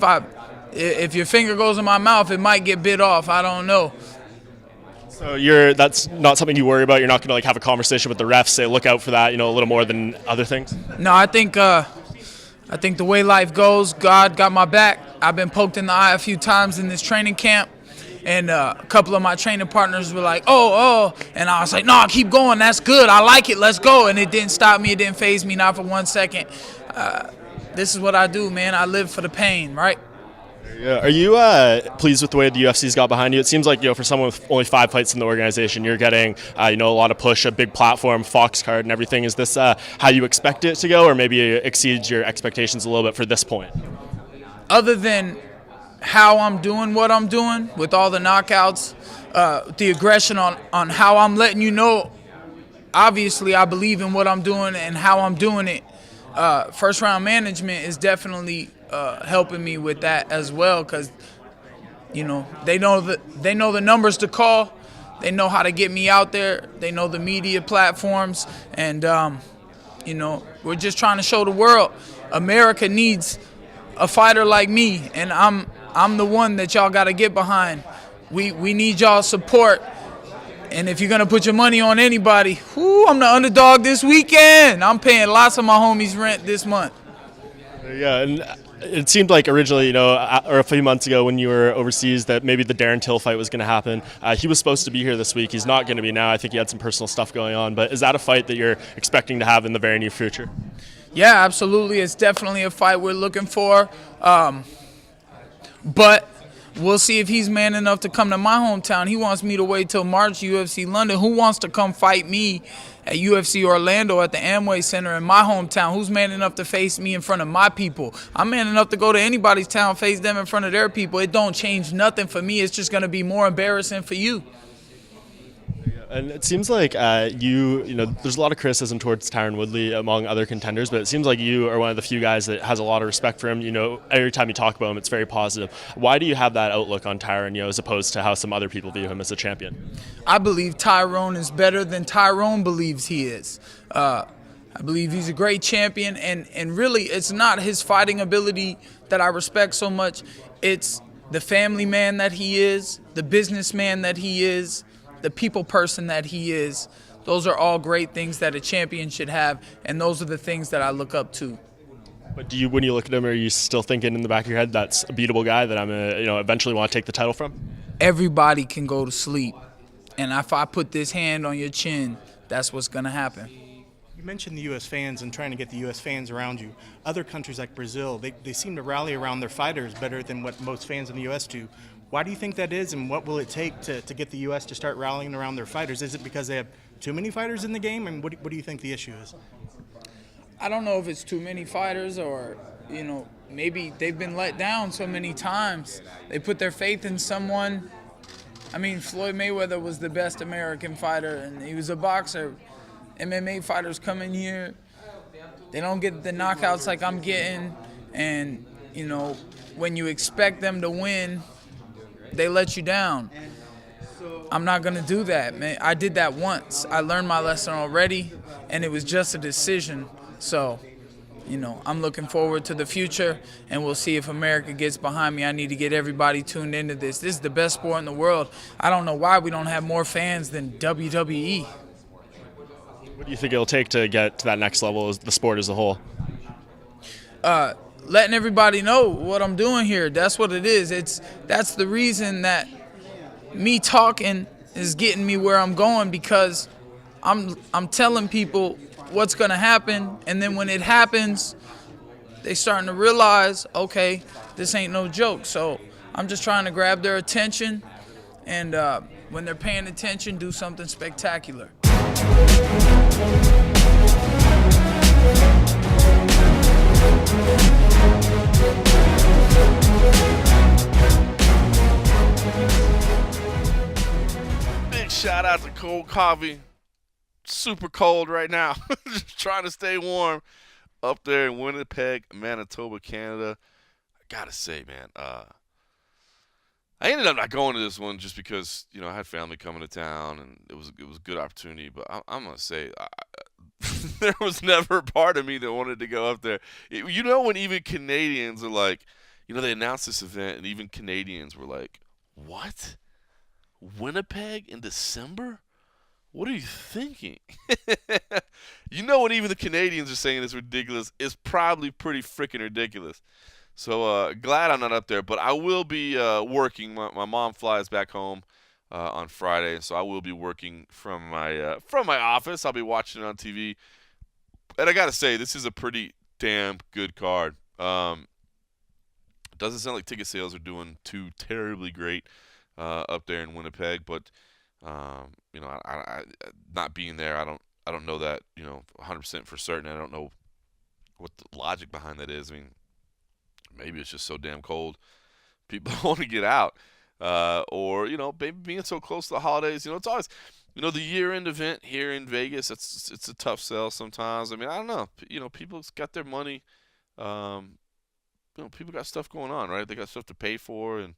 if your finger goes in my mouth, it might get bit off. I don't know. So that's not something you worry about? You're not going to have a conversation with the refs, say look out for that, a little more than other things? No, I think the way life goes, God got my back. I've been poked in the eye a few times in this training camp, and a couple of my training partners were like, oh, and I was like, no, keep going. That's good. I like it. Let's go. And it didn't stop me. It didn't faze me, not for 1 second. This is what I do, man. I live for the pain, right? Yeah. Are you pleased with the way the UFC's got behind you? It seems like, for someone with only 5 fights in the organization, you're getting, a lot of push, a big platform, Fox card and everything. Is this how you expect it to go, or maybe it exceeds your expectations a little bit for this point? Other than how I'm doing what I'm doing with all the knockouts, the aggression on how I'm letting you know obviously I believe in what I'm doing and how I'm doing it. First round management is definitely helping me with that as well, because they know the numbers to call, they know how to get me out there, they know the media platforms, and we're just trying to show the world America needs a fighter like me, and I'm the one that y'all got to get behind. We need y'all support. And if you're going to put your money on anybody, I'm the underdog this weekend. I'm paying lots of my homies' rent this month. Yeah, and it seemed like originally, or a few months ago when you were overseas, that maybe the Darren Till fight was going to happen. He was supposed to be here this week. He's not going to be now. I think he had some personal stuff going on. But is that a fight that you're expecting to have in the very near future? Yeah, absolutely. It's definitely a fight we're looking for. But we'll see if he's man enough to come to my hometown. He wants me to wait till March, UFC London. Who wants to come fight me at UFC Orlando at the Amway Center in my hometown? Who's man enough to face me in front of my people? I'm man enough to go to anybody's town, face them in front of their people. It don't change nothing for me. It's just going to be more embarrassing for you. And it seems like there's a lot of criticism towards Tyron Woodley among other contenders, but it seems like you are one of the few guys that has a lot of respect for him. Every time you talk about him, it's very positive. Why do you have that outlook on Tyron, as opposed to how some other people view him as a champion? I believe Tyrone is better than Tyrone believes he is. I believe he's a great champion, and really it's not his fighting ability that I respect so much. It's the family man that he is, the businessman that he is, the people person that he is. Those are all great things that a champion should have, and those are the things that I look up to. But when you look at him, are you still thinking in the back of your head, that's a beatable guy that I'm gonna, eventually want to take the title from? Everybody can go to sleep, and if I put this hand on your chin, that's what's gonna happen. You mentioned the U.S. fans and trying to get the U.S. fans around you. Other countries like Brazil, they seem to rally around their fighters better than what most fans in the U.S. do. Why do you think that is, and what will it take to get the U.S. to start rallying around their fighters? Is it because they have too many fighters in the game, and what do you think the issue is? I don't know if it's too many fighters or, maybe they've been let down so many times. They put their faith in someone. I mean, Floyd Mayweather was the best American fighter, and he was a boxer. MMA fighters come in here, they don't get the knockouts like I'm getting, and, when you expect them to win, they let you down. I'm not going to do that, man. I did that once. I learned my lesson already, and it was just a decision. So, I'm looking forward to the future, and we'll see if America gets behind me. I need to get everybody tuned into this. This is the best sport in the world. I don't know why we don't have more fans than WWE. What do you think it'll take to get to that next level as the sport as a whole? Letting everybody know what I'm doing here. That's what it is. That's the reason that me talking is getting me where I'm going, because I'm telling people what's gonna happen, and then when it happens, they starting to realize, okay, this ain't no joke. So I'm just trying to grab their attention, and when they're paying attention, do something spectacular. Big shout out to Cold Coffee. Super cold right now. Just trying to stay warm up there in Winnipeg, Manitoba, Canada. I gotta say, man, I ended up not going to this one just because I had family coming to town, and it was a good opportunity. But I'm gonna say there was never a part of me that wanted to go up there. When even Canadians are like, they announced this event, and even Canadians were like, "What? Winnipeg in December? What are you thinking?" When even the Canadians are saying it's ridiculous, it's probably pretty freaking ridiculous. So glad I'm not up there, but I will be working. My mom flies back home on Friday, so I will be working from my office. I'll be watching it on TV, and I gotta say, this is a pretty damn good card. It doesn't sound like ticket sales are doing too terribly great up there in Winnipeg, but I not being there, I don't know that 100% for certain. I don't know what the logic behind that is. I mean, maybe it's just so damn cold, people don't want to get out, or maybe being so close to the holidays. It's The year-end event here in Vegas, it's a tough sell sometimes. I mean, I don't know. People's got their money. Um, people got stuff going on, right? They got stuff to pay for, and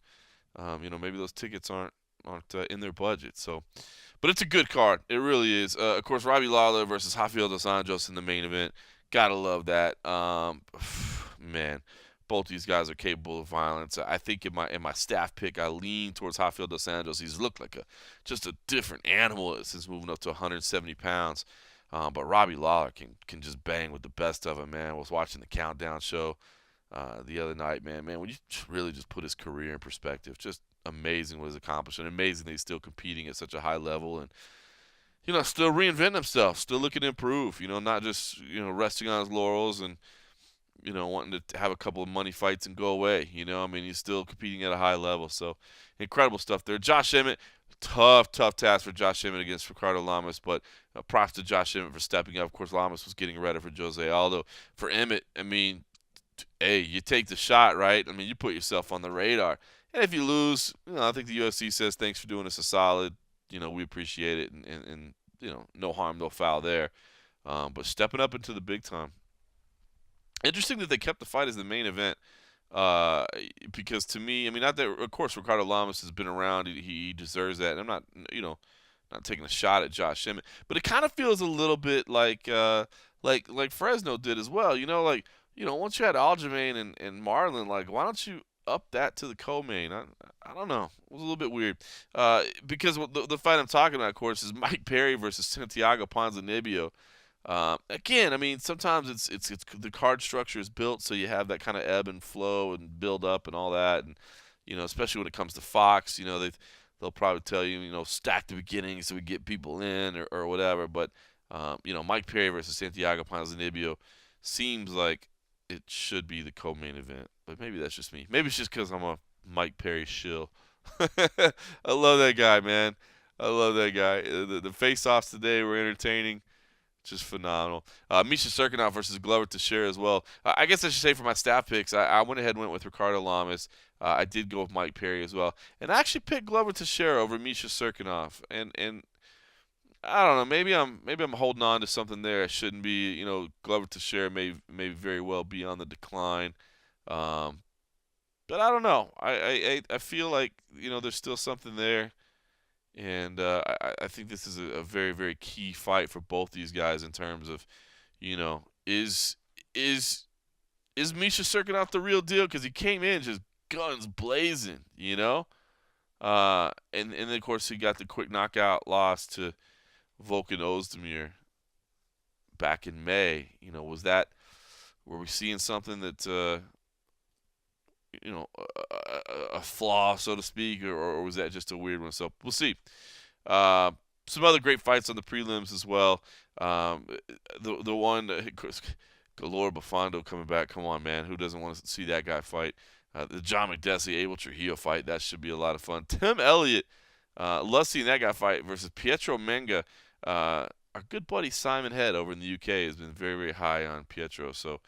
maybe those tickets aren't in their budget. So, but it's a good card. It really is. Of course, Robbie Lawler versus Rafael dos Anjos in the main event. Gotta love that. Man, both these guys are capable of violence. I think in my staff pick, I lean towards Rafael dos Anjos. He's looked like just a different animal since moving up to 170 pounds. But Robbie Lawler can just bang with the best of them, man. I was watching the Countdown show the other night, man. When you really just put his career in perspective, just amazing what he's accomplished, and amazing that he's still competing at such a high level, and still reinventing himself, still looking to improve. Not just resting on his laurels and wanting to have a couple of money fights and go away. He's still competing at a high level. So incredible stuff there. Josh Emmett, tough task for Josh Emmett against Ricardo Lamas, but props to Josh Emmett for stepping up. Of course, Lamas was getting ready for Jose Aldo. For Emmett, hey, you take the shot, right? You put yourself on the radar. And if you lose, I think the UFC says thanks for doing us a solid. We appreciate it, and no harm, no foul there. But stepping up into the big time. Interesting that they kept the fight as the main event, because to me, not that, of course, Ricardo Lamas has been around. He deserves that. And I'm not, not taking a shot at Josh Emmett, but it kind of feels a little bit like Fresno did as well. Once you had Aljamain and Marlon, why don't you up that to the co-main? I don't know. It was a little bit weird. Because the fight I'm talking about, of course, is Mike Perry versus Santiago Ponzinibbio. Again, sometimes it's the card structure is built so you have that kind of ebb and flow and build up and all that, and especially when it comes to Fox, they'll probably tell you stack the beginning so we get people in or whatever. But Mike Perry versus Santiago Ponzinibbio seems like it should be the co-main event, but maybe that's just me. Maybe it's just because I'm a Mike Perry shill. I love that guy, man. I love that guy. The face-offs today were entertaining. Just phenomenal. Misha Serkinov versus Glover Teixeira as well. I guess I should say for my staff picks, I went ahead and went with Ricardo Lamas. I did go with Mike Perry as well. And I actually picked Glover Teixeira over Misha Serkinov. And I don't know, maybe I'm holding on to something there. I shouldn't be. Glover Teixeira may very well be on the decline. But I don't know. I feel like, there's still something there. And I think this is a very, very key fight for both these guys in terms of, is Misha Serkinov the real deal? Because he came in just guns blazing, And then, of course, he got the quick knockout loss to Volkan Ozdemir back in May. Were we seeing something that, a flaw, so to speak, or was that just a weird one? So we'll see. Some other great fights on the prelims as well. The one, Galore Bufando coming back. Come on, man. Who doesn't want to see that guy fight? The John McDessie, Abel Trujillo fight. That should be a lot of fun. Tim Elliott, love seeing that guy fight versus Pietro Menga. Our good buddy Simon Head over in the UK has been very, very high on Pietro. So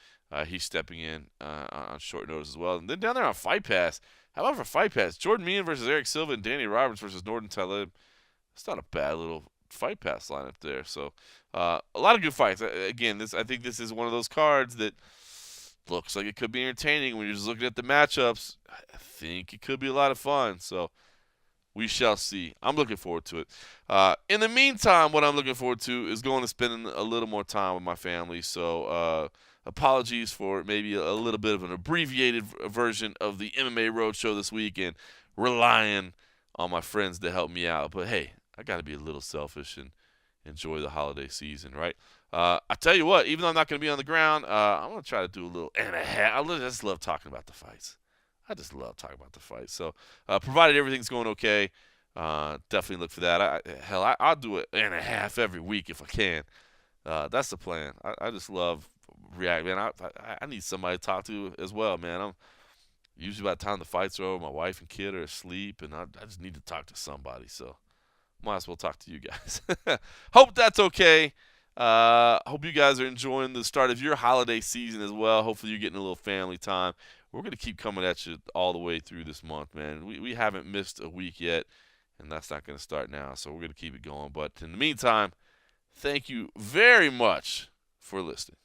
he's stepping in on short notice as well. And then down there on Fight Pass, how about for Fight Pass? Jordan Meehan versus Eric Silva and Danny Roberts versus Norden Taleb. It's not a bad little Fight Pass lineup there. So a lot of good fights. Again, I think this is one of those cards that looks like it could be entertaining when you're just looking at the matchups. I think it could be a lot of fun. So we shall see. I'm looking forward to it. In the meantime, what I'm looking forward to is going to spending a little more time with my family. So apologies for maybe a little bit of an abbreviated version of the MMA Roadshow this week and relying on my friends to help me out. But, hey, I got to be a little selfish and enjoy the holiday season, right? I tell you what, even though I'm not going to be on the ground, I'm going to try to do a little and a half. I just love talking about the fights. So, provided everything's going okay, definitely look for that. I'll do it and a half every week if I can. That's the plan. I just love react, man. I need somebody to talk to as well, man. I'm usually by the time the fights are over, my wife and kid are asleep, and I just need to talk to somebody. So, might as well talk to you guys. Hope that's okay. Hope you guys are enjoying the start of your holiday season as well. Hopefully you're getting a little family time. We're going to keep coming at you all the way through this month, man. We haven't missed a week yet, and that's not going to start now. So we're going to keep it going. But in the meantime, thank you very much for listening.